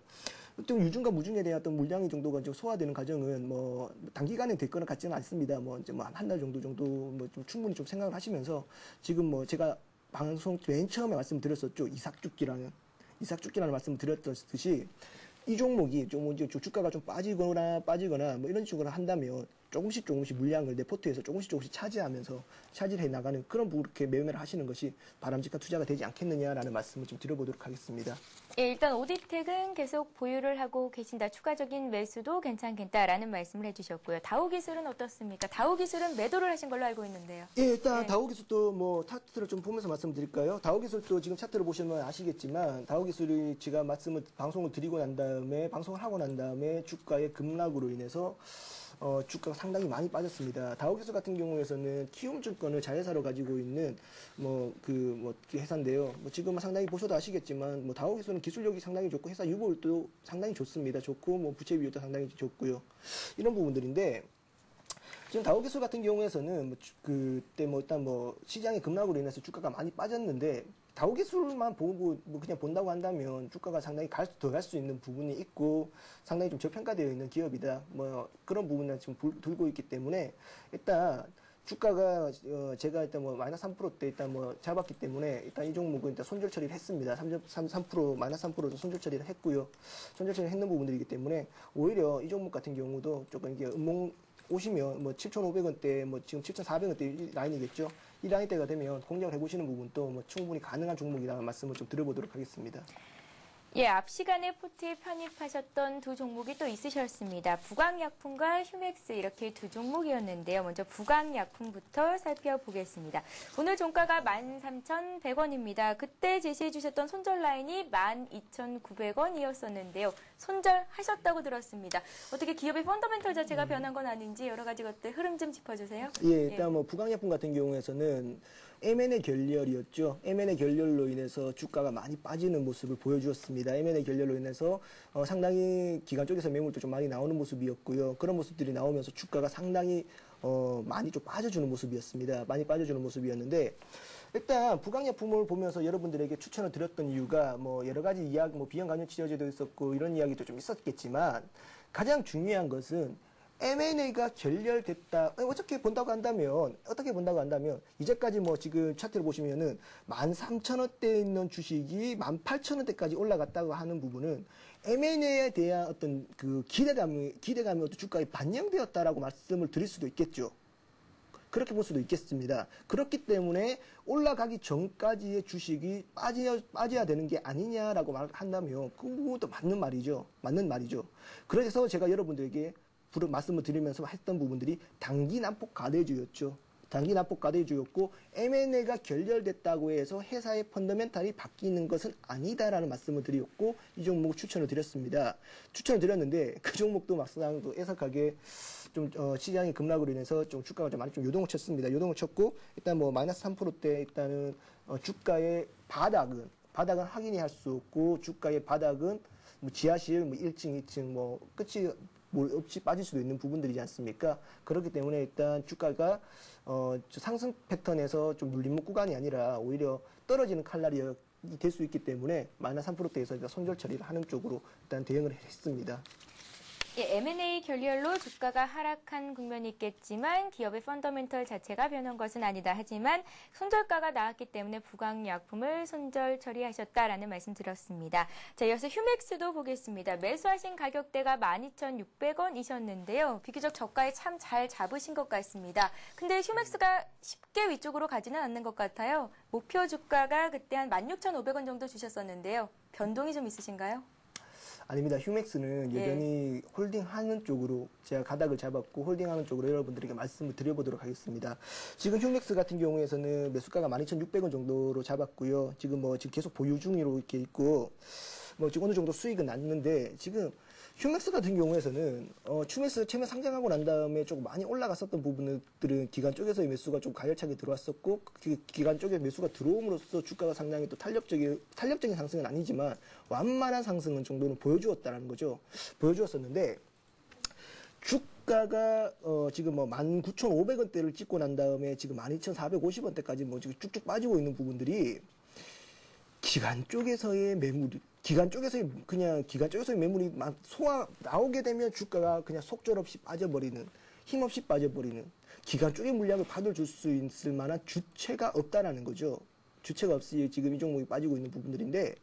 또 유증과 무증에 대한 어떤 물량이 정도가 좀 소화되는 과정은 뭐 단기간에 될 거는 같지는 않습니다. 뭐 이제 뭐 한 달 정도 뭐 좀 충분히 좀 생각을 하시면서, 지금 뭐 제가 방송 맨 처음에 말씀드렸었죠. 이삭죽기라는 말씀을 드렸듯이, 이 종목이 좀 주가가 좀 빠지거나 뭐 이런 식으로 한다면 조금씩 물량을 내 포트에서 조금씩 차지해 나가는 그런 그렇게 매매를 하시는 것이 바람직한 투자가 되지 않겠느냐라는 말씀을 좀 드려보도록 하겠습니다. 예, 일단 오디텍은 계속 보유를 하고 계신다. 추가적인 매수도 괜찮겠다라는 말씀을 해주셨고요. 다우기술은 어떻습니까? 다우기술은 매도를 하신 걸로 알고 있는데요. 예, 일단 다우기술도 뭐 차트를 좀 보면서 말씀드릴까요? 다우기술도 지금 차트를 보시면 아시겠지만, 다우기술이 제가 방송을 드리고 난 다음에, 방송을 하고 난 다음에 주가의 급락으로 인해서 주가가 상당히 많이 빠졌습니다. 다우기술 같은 경우에서는 키움증권을 자회사로 가지고 있는 회사인데요. 뭐 지금 상당히 보셔도 아시겠지만, 뭐 다우기술은 기술력이 상당히 좋고 회사 유보율도 상당히 좋습니다. 좋고 뭐 부채 비율도 상당히 좋고요. 이런 부분들인데, 지금 다우기술 같은 경우에서는 일단 시장의 급락으로 인해서 주가가 많이 빠졌는데, 다우기술만 보고 그냥 본다고 한다면 주가가 상당히 더 갈 수 있는 부분이 있고, 상당히 좀 저평가되어 있는 기업이다. 뭐 그런 부분을 지금 들고 있기 때문에, 일단 주가가 제가 일단 마이너스 3%대 일단 잡았기 때문에, 일단 이 종목은 일단 손절 처리를 했습니다. 3% 마이너스 3%도 손절 처리를 했고요. 손절 처리를 했는 부분들이기 때문에, 오히려 이 종목 같은 경우도 조금 이게 오시면 7,500원대, 지금 7,400원대 라인이겠죠. 이 라인대가 되면 공략을 해보시는 부분도 충분히 가능한 종목이라는 말씀을 좀 드려보도록 하겠습니다. 예, 앞 시간에 포트에 편입하셨던 두 종목이 또 있으셨습니다. 부강약품과 휴맥스 이렇게 두 종목이었는데요. 먼저 부강약품부터 살펴보겠습니다. 오늘 종가가 13,100원입니다. 그때 제시해 주셨던 손절 라인이 12,900원이었었는데요. 손절하셨다고 들었습니다. 어떻게 기업의 펀더멘털 자체가 변한 건 아닌지 여러 가지 것들 흐름 좀 짚어주세요. 예, 일단 부강약품 같은 경우에서는 M&A 결렬이었죠. M&A 결렬로 인해서 주가가 많이 빠지는 모습을 보여주었습니다. M&A 결렬로 인해서 상당히 기관 쪽에서 매물도 좀 많이 나오는 모습이었고요. 그런 모습들이 나오면서 주가가 상당히 많이 좀 빠져주는 모습이었습니다. 많이 빠져주는 모습이었는데, 일단 부강약품을 보면서 여러분들에게 추천을 드렸던 이유가 여러 가지 이야기, 비형 간염 치료제도 있었고 이런 이야기도 좀 있었겠지만, 가장 중요한 것은 M&A가 결렬됐다. 어떻게 본다고 한다면 이제까지 지금 차트를 보시면은 13,000원대에 있는 주식이 18,000원대까지 올라갔다고 하는 부분은 M&A에 대한 어떤 기대감이 어떤 주가에 반영되었다라고 말씀을 드릴 수도 있겠죠. 그렇게 볼 수도 있겠습니다. 그렇기 때문에 올라가기 전까지의 주식이 빠져야 되는 게 아니냐라고 말한다면 그것도 맞는 말이죠. 그래서 제가 여러분들에게 말씀을 드리면서 했던 부분들이 단기 난폭 가대주였죠. 단기 난폭 가대주였고, M&A가 결렬됐다고 해서 회사의 펀더멘탈이 바뀌는 것은 아니다라는 말씀을 드렸고, 이 종목 추천을 드렸습니다. 추천을 드렸는데 그 종목도 막상 애석하게 좀 시장의 급락으로 인해서 좀 주가가 좀 많이 좀 요동을 쳤습니다. 요동을 쳤고, 일단 마이너스 3%대 일단은 주가의 바닥은 확인이 할 수 없고, 주가의 바닥은 지하실 1층, 2층 끝이 없이 빠질 수도 있는 부분들이지 않습니까? 그렇기 때문에 일단 주가가 상승 패턴에서 좀 눌림목 구간이 아니라 오히려 떨어지는 칼날이 될 수 있기 때문에 마이너스 3%대에서 일단 손절 처리를 하는 쪽으로 일단 대응을 했습니다. 예, M&A 결렬로 주가가 하락한 국면이 있겠지만 기업의 펀더멘털 자체가 변한 것은 아니다. 하지만 손절가가 나왔기 때문에 부강약품을 손절 처리하셨다라는 말씀 드렸습니다. 자, 이어서 휴맥스도 보겠습니다. 매수하신 가격대가 12,600원이셨는데요. 비교적 저가에 참 잘 잡으신 것 같습니다. 근데 휴맥스가 쉽게 위쪽으로 가지는 않는 것 같아요. 목표 주가가 그때 한 16,500원 정도 주셨었는데요. 변동이 좀 있으신가요? 아닙니다. 휴맥스는 여전히 홀딩하는 쪽으로 제가 가닥을 잡았고 홀딩하는 쪽으로 여러분들에게 말씀을 드려보도록 하겠습니다. 지금 휴맥스 같은 경우에서는 매수가가 12,600원 정도로 잡았고요. 지금 계속 보유 중으로 이렇게 있고 지금 어느 정도 수익은 났는데, 지금 휴맥스 같은 경우에서는 휴맥스 처음에 상장하고 난 다음에 조금 많이 올라갔었던 부분들은 기관 쪽에서의 매수가 좀 가열차게 들어왔었고, 기관 쪽에 매수가 들어옴으로써 주가가 상당히 또 탄력적인 상승은 아니지만 완만한 상승은 정도는 보여주었다는 거죠. 보여주었었는데, 주가가 지금 뭐 19,500원대를 찍고 난 다음에 지금 12,450원대까지 뭐 지금 쭉쭉 빠지고 있는 부분들이 기관 쪽에서의 매물이 기관 쪽에서의 매물이 막 나오게 되면 주가가 그냥 속절없이 빠져버리는, 힘없이 빠져버리는, 기관 쪽의 물량을 받아줄 수 있을 만한 주체가 없다라는 거죠. 주체가 없이 지금 이 종목이 빠지고 있는 부분들인데,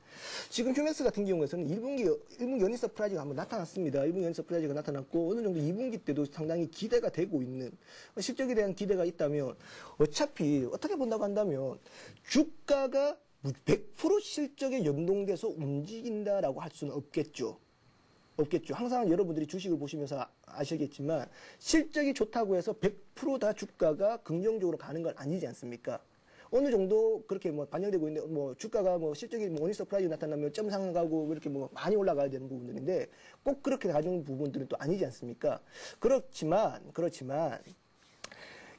지금 휴메스 같은 경우에서는 1분기 연이 서프라이즈가 한번 나타났습니다. 1분기 연이 서프라이즈가 나타났고, 어느 정도 2분기 때도 상당히 기대가 되고 있는, 실적에 대한 기대가 있다면, 어차피 어떻게 본다고 한다면, 주가가 100% 실적에 연동돼서 움직인다라고 할 수는 없겠죠. 항상 여러분들이 주식을 보시면서 아시겠지만, 실적이 좋다고 해서 100% 다 주가가 긍정적으로 가는 건 아니지 않습니까? 어느 정도 그렇게 뭐 반영되고 있는데, 뭐 주가가 뭐 실적이 뭐 어니 서프라이즈 나타나면 점 상가고 이렇게 뭐 많이 올라가야 되는 부분들인데, 꼭 그렇게 가져오는 부분들은 또 아니지 않습니까? 그렇지만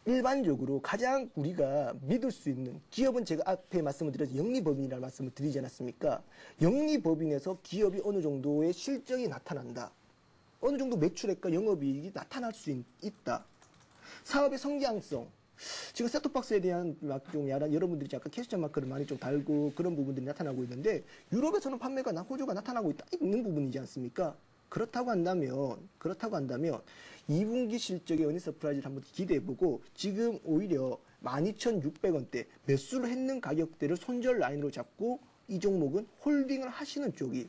일반적으로 가장 우리가 믿을 수 있는 기업은, 제가 앞에 말씀을 드려서 영리법인이라는 말씀을 드리지 않았습니까? 영리법인에서 기업이 어느 정도의 실적이 나타난다. 어느 정도 매출액과 영업이익이 나타날 수 있다. 사업의 성장성. 지금 셋톱박스에 대한 좀 여러분들이 약간 캐시점 마크를 많이 좀 달고 그런 부분들이 나타나고 있는데, 유럽에서는 판매가 호조가 나타나고 있는 부분이지 않습니까? 그렇다고 한다면 2분기 실적의 어니 서프라이즈를 한번 기대해보고, 지금 오히려 12,600원대 매수를 했는 가격대를 손절 라인으로 잡고 이 종목은 홀딩을 하시는 쪽이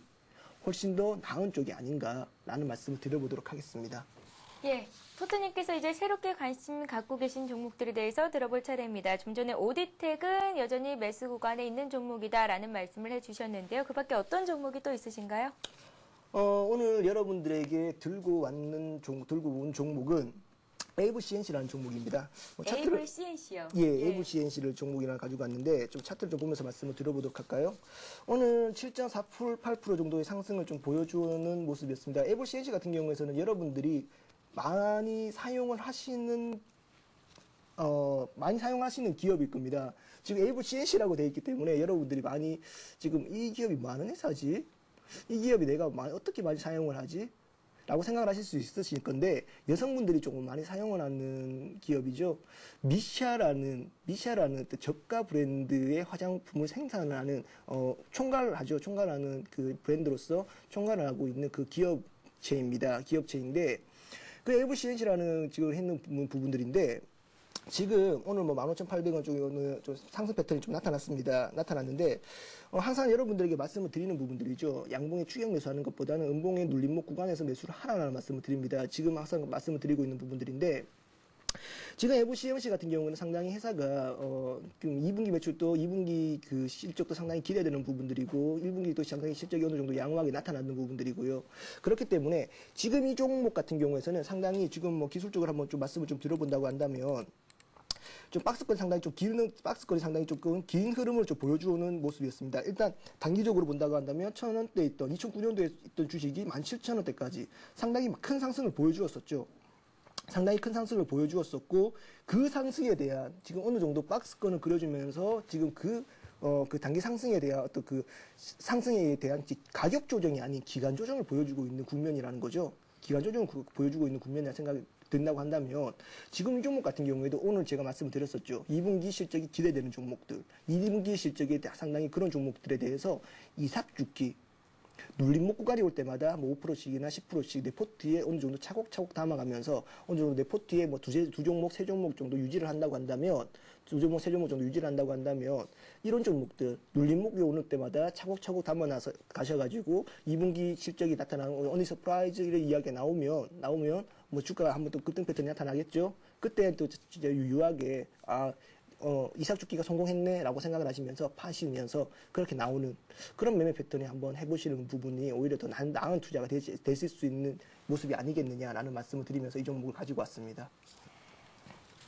훨씬 더 나은 쪽이 아닌가라는 말씀을 드려보도록 하겠습니다. 예, 토트님께서 이제 새롭게 관심 갖고 계신 종목들에 대해서 들어볼 차례입니다. 좀 전에 오디텍은 여전히 매수 구간에 있는 종목이다라는 말씀을 해주셨는데요. 그 밖에 어떤 종목이 또 있으신가요? 오늘 여러분들에게 들고 온 종목은 AVCNC라는 종목입니다. AVCNC요? 예, AVCNC를 종목이랑 가지고 왔는데, 좀 차트를 좀 보면서 말씀을 드려보도록 할까요? 오늘 7.8% 정도의 상승을 좀 보여주는 모습이었습니다. AVCNC 같은 경우에서는 여러분들이 많이 사용을 하시는 기업일 겁니다. 지금 AVCNC라고 되어 있기 때문에 여러분들이 많이, 지금 이 기업이 뭐 하는 회사지? 이 기업이 내가 어떻게 많이 사용을 하지? 라고 생각을 하실 수 있으실 건데, 여성분들이 조금 많이 사용을 하는 기업이죠. 미샤라는 저가 브랜드의 화장품을 생산하는, 총괄을 하는 그 브랜드로서 총괄을 하고 있는 그 기업체인데, 그 AVCNC라는 지금 했는 부분들인데, 지금 오늘 뭐 15,800원 쪽에 오늘 좀 상승 패턴이 좀 나타났는데, 항상 여러분들에게 말씀을 드리는 부분들이죠. 양봉에 추격 매수하는 것보다는 음봉의 눌림목 구간에서 매수를 하라는 말씀을 드립니다. 지금 항상 말씀을 드리고 있는 부분들인데, 지금 AVCNC 같은 경우는 상당히 회사가 지금 2분기 매출도 2분기 그 실적도 상당히 기대되는 부분들이고, 1분기도 상당히 실적이 어느 정도 양호하게 나타나는 부분들이고요. 그렇기 때문에 지금 이 종목 같은 경우에서는 상당히 지금 뭐 기술적으로 한번 좀 말씀을 좀 드려본다고 한다면, 좀 박스권이 상당히 조금 긴 흐름을 좀 보여주는 모습이었습니다. 일단 단기적으로 본다고 한다면 1,000원대에 있던 2009년도에 있던 주식이 17,000원대까지 상당히 큰 상승을 보여주었었죠. 상당히 큰 상승을 보여주었었고, 그 상승에 대한 지금 어느 정도 박스권을 그려주면서 지금 그 단기 상승에 대한 어떤 그 상승에 대한 가격 조정이 아닌 기간 조정을 보여주고 있는 국면이라는 거죠. 기간 조정을 보여주고 있는 국면이라는 생각이 든다고 한다면, 지금 이 종목 같은 경우에도 오늘 제가 말씀을 드렸었죠. 2분기 실적이 기대되는 종목들, 2분기 실적에 상당히 그런 종목들에 대해서 이삭죽기, 눌림목 구간이 올 때마다 뭐 5%씩이나 10%씩 내 포트에 어느 정도 차곡차곡 담아가면서 어느 정도 내 포트에 뭐 두 종목, 세 종목 정도 유지를 한다고 한다면, 두 종목, 세 종목 정도 유지를 한다고 한다면, 이런 종목들 눌림목이 오는 때마다 차곡차곡 담아놔서 가셔가지고 2분기 실적이 나타나는 어니 서프라이즈의 이야기가 나오면 뭐 주가가 한번 또 급등 패턴이 나타나겠죠. 그때 또 진짜 유효하게 이삭죽기가 성공했네라고 생각을 하시면서 파시면서 그렇게 나오는 그런 매매 패턴이 한번 해보시는 부분이 오히려 더 나은 투자가 되실 수 있는 모습이 아니겠느냐라는 말씀을 드리면서 이 종목을 가지고 왔습니다.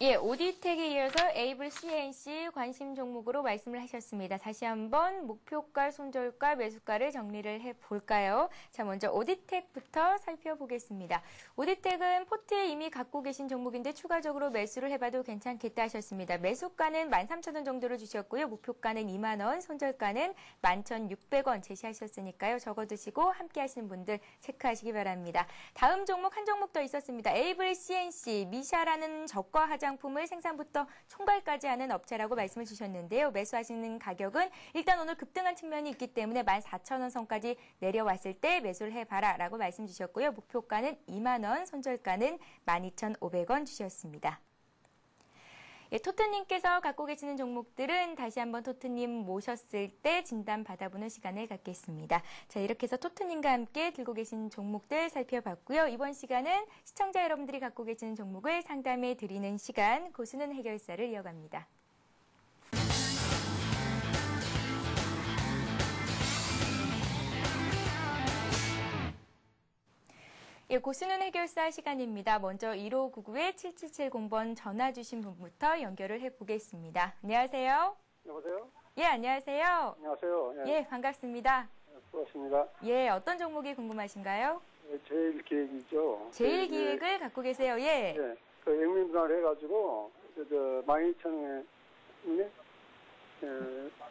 예, 오디텍에 이어서 에이블 CNC 관심 종목으로 말씀을 하셨습니다. 다시 한번 목표가, 손절가, 매수가를 정리를 해볼까요? 자, 먼저 오디텍부터 살펴보겠습니다. 오디텍은 포트에 이미 갖고 계신 종목인데 추가적으로 매수를 해봐도 괜찮겠다 하셨습니다. 매수가는 13,000원 정도로 주셨고요. 목표가는 2만 원, 손절가는 11,600원 제시하셨으니까요. 적어두시고 함께 하시는 분들 체크하시기 바랍니다. 다음 종목 한 종목 더 있었습니다. 에이블 CNC, 미샤라는 저가 화장품을 생산부터 총괄까지 하는 업체라고 말씀을 주셨는데요. 매수하시는 가격은 일단 오늘 급등한 측면이 있기 때문에 14,000원 선까지 내려왔을 때 매수를 해봐라 라고 말씀 주셨고요. 목표가는 2만 원, 손절가는 12,500원 주셨습니다. 예, 토트님께서 갖고 계시는 종목들은 다시 한번 토트님 모셨을 때 진단 받아보는 시간을 갖겠습니다. 자, 이렇게 해서 토트님과 함께 들고 계신 종목들 살펴봤고요. 이번 시간은 시청자 여러분들이 갖고 계시는 종목을 상담해 드리는 시간, 고수는 해결사를 이어갑니다. 예, 고수는 해결사 시간입니다. 먼저 1599-7770번 전화 주신 분부터 연결을 해보겠습니다. 안녕하세요. 여보세요? 예, 안녕하세요. 안녕하세요. 예, 반갑습니다. 수고하십니다. 예, 어떤 종목이 궁금하신가요? 제일기획이죠. 제일기획을 갖고 계세요. 예. 예. 그 영민분할 해가지고, 12,000원에,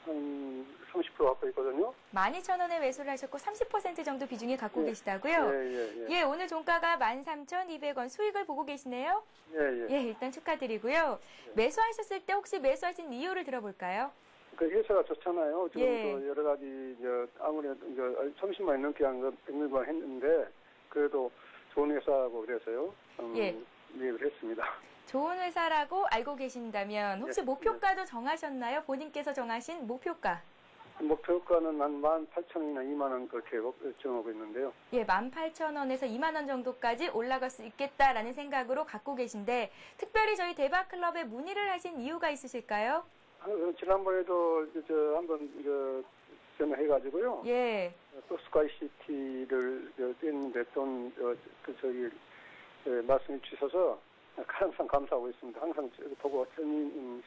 한 30% 갖고 있거든요. 12,000원에 매수를 하셨고 30% 정도 비중이 갖고 예. 계시다고요? 예. 예, 오늘 종가가 13,200원 수익을 보고 계시네요? 예. 예, 일단 축하드리고요. 매수하셨을 때 혹시 매수하신 이유를 들어볼까요? 그 회사가 좋잖아요. 지금 예. 또 여러 가지, 아무래도, 30만 원 넘게 한 거, 영민분할 했는데, 그래도 좋은 회사고 그래서요. 예. 이해를 했습니다. 좋은 회사라고 알고 계신다면 혹시 예. 목표가도 정하셨나요? 본인께서 정하신 목표가? 목표가는 한 18,000원이나 2만원 그렇게 정하고 있는데요. 예, 18,000원에서 2만 원 정도까지 올라갈 수 있겠다라는 생각으로 갖고 계신데 특별히 저희 대박클럽에 문의를 하신 이유가 있으실까요? 지난번에도 한번 전화해가지고요. 예. 또 스카이시티를 뗐는데 말씀해 주셔서 항상 감사하고 있습니다. 항상 보고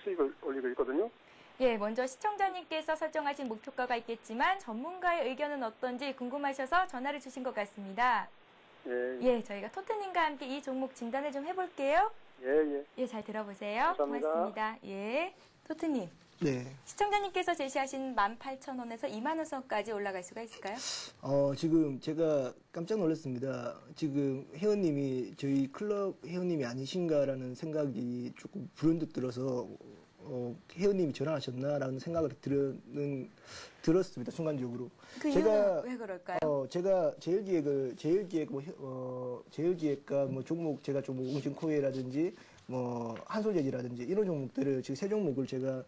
수익을 올리고 있거든요. 예, 먼저 시청자님께서 설정하신 목표가가 있겠지만 전문가의 의견은 어떤지 궁금하셔서 전화를 주신 것 같습니다. 예, 저희가 토트님과 함께 이 종목 진단을 좀 해볼게요. 예, 잘 들어보세요. 감사합니다. 고맙습니다. 예, 토트님. 네. 시청자님께서 제시하신 18,000원에서 2만 원 선까지 올라갈 수가 있을까요? 지금 제가 깜짝 놀랐습니다. 지금 회원님이 저희 클럽 회원님이 아니신가라는 생각이 조금 불현듯 들어서 회원님이 전화하셨나라는 생각을 들었습니다. 순간적으로. 그 이유는 왜 그럴까요? 제가 제일기획과 뭐 종목 제가 종목 웅신코웨라든지 뭐 한솔제지라든지 이런 종목들을 지금 세 종목을 제가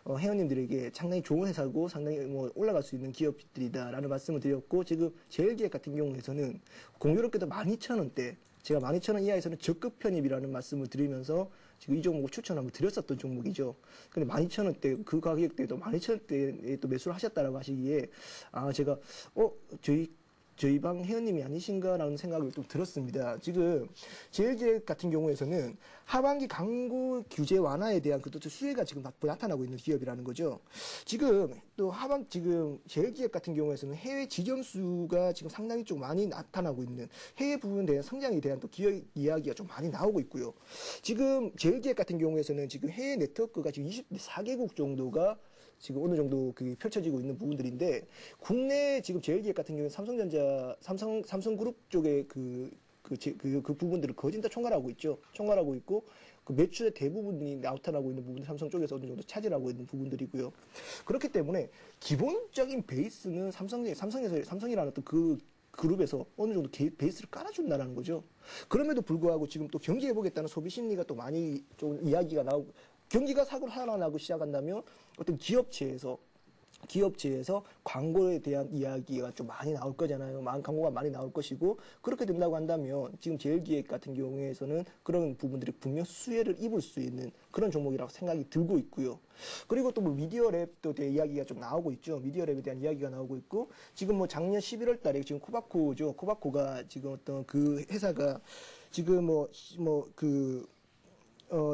회원님들에게 상당히 좋은 회사고 상당히 뭐 올라갈 수 있는 기업들이다라는 말씀을 드렸고 지금 제일기획 같은 경우에서는 공교롭게도 12,000원대 제가 12,000원 이하에서는 적급 편입이라는 말씀을 드리면서 지금 이 종목을 추천을 한번 드렸었던 종목이죠. 근데 12,000원대 그 가격대도 12,000원대에 또 매수를 하셨다라고 하시기에 제가 저희 방 회원님이 아니신가라는 생각을 좀 들었습니다. 지금 제일기획 같은 경우에서는 하반기 광고 규제 완화에 대한 그 수혜가 지금 나타나고 있는 기업이라는 거죠. 지금 지금 제일기획 같은 경우에서는 해외 지점수가 지금 상당히 좀 많이 나타나고 있는 해외 부분에 대한 성장에 대한 또 기업 이야기가 좀 많이 나오고 있고요. 지금 제일기획 같은 경우에서는 지금 해외 네트워크가 지금 24개국 정도가 지금 어느 정도 펼쳐지고 있는 부분들인데 국내 지금 제일기획 같은 경우는 삼성그룹 쪽에 그 부분들을 거진 다 총괄하고 있죠. 총괄하고 있고 그 매출의 대부분이 나타나고 있는 부분이 삼성 쪽에서 어느 정도 차지하고 있는 부분들이고요. 그렇기 때문에 기본적인 베이스는 삼성이라는 또 그 그룹에서 어느 정도 베이스를 깔아준다는 거죠. 그럼에도 불구하고 지금 또 경기해보겠다는 소비 심리가 또 많이 좀 이야기가 나오고 경기가 살아나고 시작한다면 어떤 기업체에서 광고에 대한 이야기가 좀 많이 나올 거잖아요. 광고가 많이 나올 것이고 그렇게 된다고 한다면 지금 제일기획 같은 경우에서는 그런 부분들이 분명 수혜를 입을 수 있는 그런 종목이라고 생각이 들고 있고요. 그리고 또 뭐 미디어랩도 대한 이야기가 좀 나오고 있죠. 미디어랩에 대한 이야기가 나오고 있고 지금 뭐 작년 11월 달에 지금 코바코죠. 코바코가 지금 어떤 그 회사가 지금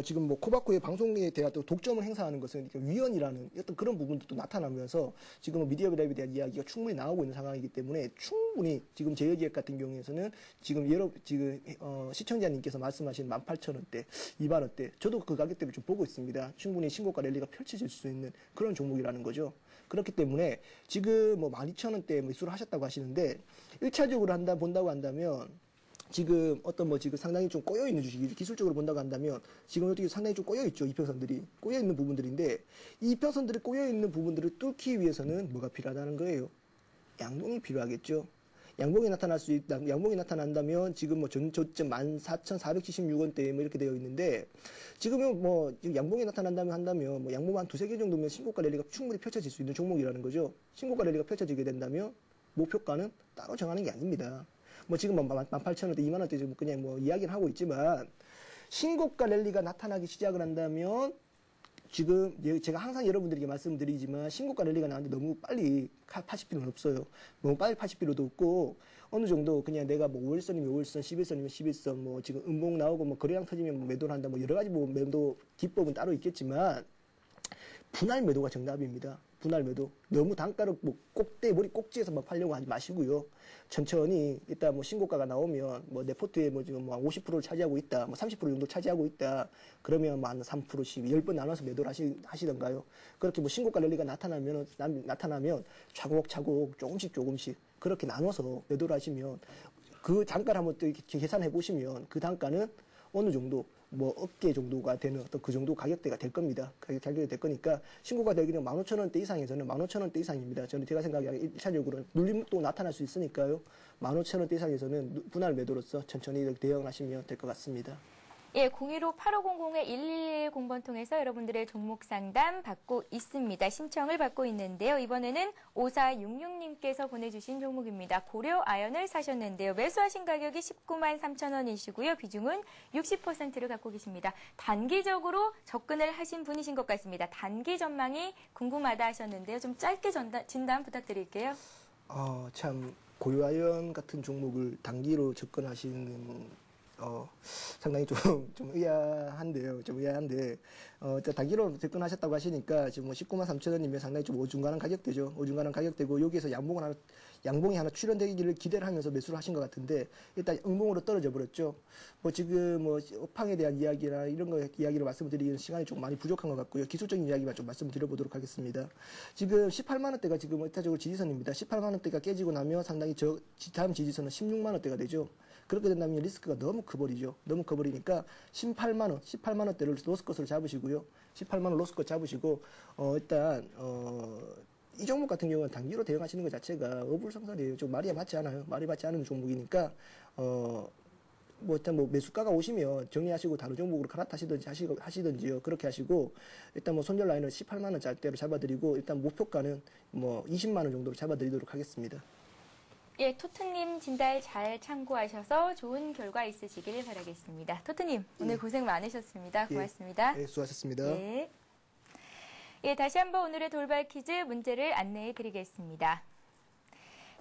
지금 뭐 코바코의 방송에 대한 또 독점을 행사하는 것은 위헌이라는 어떤 그런 부분도 또 나타나면서 지금 미디어 랩에 대한 이야기가 충분히 나오고 있는 상황이기 때문에 충분히 지금 제휴기획 같은 경우에서는 지금 시청자님께서 말씀하신 18,000원대, 2만원대 저도 그 가격대를 좀 보고 있습니다. 충분히 신고가 랠리가 펼쳐질 수 있는 그런 종목이라는 거죠. 그렇기 때문에 지금 뭐 12,000원대에 매수를 하셨다고 하시는데 1차적으로 본다고 한다면 지금 지금 상당히 좀 꼬여있는 주식이 기술적으로 본다고 한다면 지금 어떻게 상당히 좀 꼬여있죠. 이평선들이. 꼬여있는 부분들인데 이 이평선들이 꼬여있는 부분들을 뚫기 위해서는 뭐가 필요하다는 거예요. 양봉이 필요하겠죠. 양봉이 나타난다면 지금 뭐 전저점 14,476원대에 뭐 이렇게 되어 있는데 지금 양봉이 나타난다면 뭐 양봉 한 두세 개 정도면 신고가 랠리가 충분히 펼쳐질 수 있는 종목이라는 거죠. 신고가 랠리가 펼쳐지게 된다면 목표가는 따로 정하는 게 아닙니다. 뭐 지금 18,000원대, 2만원대 지금 그냥 뭐 이야기를 하고 있지만 신고가 랠리가 나타나기 시작을 한다면 지금 제가 항상 여러분들에게 말씀드리지만 신고가 랠리가 나왔는데 너무 빨리 파실 필요는 없어요. 너무 빨리 파실 필요도 없고 어느 정도 그냥 내가 뭐 5일선이면 5일선, 11선이면 11선 뭐 지금 음봉 나오고 뭐 거래량 터지면 뭐 매도를 한다 뭐 여러 가지 뭐 매도 기법은 따로 있겠지만 분할 매도가 정답입니다. 분할 매도. 너무 단가를 뭐 머리 꼭지에서 막 팔려고 하지 마시고요. 천천히 일단 뭐 신고가가 나오면 뭐 내 포트에 뭐 지금 뭐 50%를 차지하고 있다. 뭐 30% 정도 차지하고 있다. 그러면 뭐 한 3%씩 10번 나눠서 매도를 하시던가요. 그렇게 뭐 신고가 랠리가 나타나면 차곡차곡 조금씩 그렇게 나눠서 매도를 하시면 그 단가를 한번 또 이렇게 계산해 보시면 그 단가는 어느 정도 뭐 어깨 정도가 되는 어떤 그 정도 가격대가 될 겁니다. 가격이 될 거니까 신고가 되기는 15,000원대 이상에서는 15,000원대 이상입니다. 저는 제가 생각하기에 1차적으로 눌림도 나타날 수 있으니까요. 15,000원대 이상에서는 분할 매도로서 천천히 대응하시면 될 것 같습니다. 예, 015-8500-1110번 통해서 여러분들의 종목 상담 받고 있습니다. 신청을 받고 있는데요. 이번에는 5466님께서 보내주신 종목입니다. 고려 아연을 사셨는데요. 매수하신 가격이 19만 3천 원이시고요. 비중은 60%를 갖고 계십니다. 단기적으로 접근을 하신 분이신 것 같습니다. 단기 전망이 궁금하다 하셨는데요. 좀 짧게 진단 부탁드릴게요. 참 고려아연 같은 종목을 단기로 접근하시는 상당히 좀 의아한데요. 좀 의아한데, 단기로 접근하셨다고 하시니까 지금 뭐 19만 3천 원이면 상당히 좀 어중간한 가격대죠. 어중간한 가격대고, 여기에서 양봉이 하나 출현되기를 기대를 하면서 매수를 하신 것 같은데, 일단 음봉으로 떨어져 버렸죠. 뭐 지금 뭐 업황에 대한 이야기나 이런 이야기를 말씀드리는 시간이 좀 많이 부족한 것 같고요. 기술적인 이야기만 좀 말씀드려보도록 하겠습니다. 지금 18만원대가 지금 일차적으로 지지선입니다. 18만원대가 깨지고 나면 상당히 다음 지지선은 16만원대가 되죠. 그렇게 된다면 리스크가 너무 커버리죠. 너무 커버리니까 18만원대를 로스컷으로 잡으시고요. 18만원 로스컷 잡으시고, 일단, 이 종목 같은 경우는 단기로 대응하시는 것 자체가 어불성설이에요. 좀 말이 맞지 않아요. 말이 맞지 않은 종목이니까, 일단 매수가가 오시면 정리하시고 다른 종목으로 갈아타시든지 하시든지요. 그렇게 하시고, 일단 손절 라인을 18만원짜리대로 잡아드리고, 일단 목표가는 20만원 정도로 잡아드리도록 하겠습니다. 예, 토트님 진달 잘 참고하셔서 좋은 결과 있으시길 바라겠습니다. 토트님, 오늘 고생 많으셨습니다. 고맙습니다. 예, 수고하셨습니다. 예. 예, 다시 한번 오늘의 돌발 퀴즈 문제를 안내해 드리겠습니다.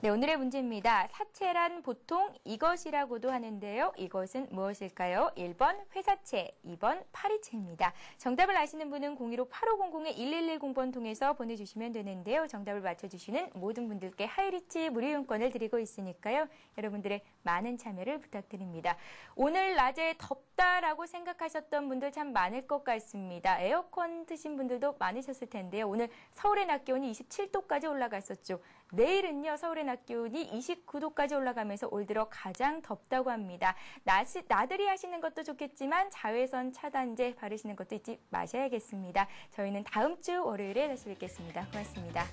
네, 오늘의 문제입니다. 사채란 보통 이것이라고도 하는데요. 이것은 무엇일까요? 1번 회사채, 2번 파리채입니다. 정답을 아시는 분은 015-8500-1110번 통해서 보내주시면 되는데요. 정답을 맞춰주시는 모든 분들께 하이리치 무료이용권을 드리고 있으니까요. 여러분들의 많은 참여를 부탁드립니다. 오늘 낮에 덥다라고 생각하셨던 분들 참 많을 것 같습니다. 에어컨 트신 분들도 많으셨을 텐데요. 오늘 서울의 낮 기온이 27도까지 올라갔었죠. 내일은요, 서울의 낮 기온이 29도까지 올라가면서 올 들어 가장 덥다고 합니다. 나들이 하시는 것도 좋겠지만 자외선 차단제 바르시는 것도 잊지 마셔야겠습니다. 저희는 다음 주 월요일에 다시 뵙겠습니다. 고맙습니다.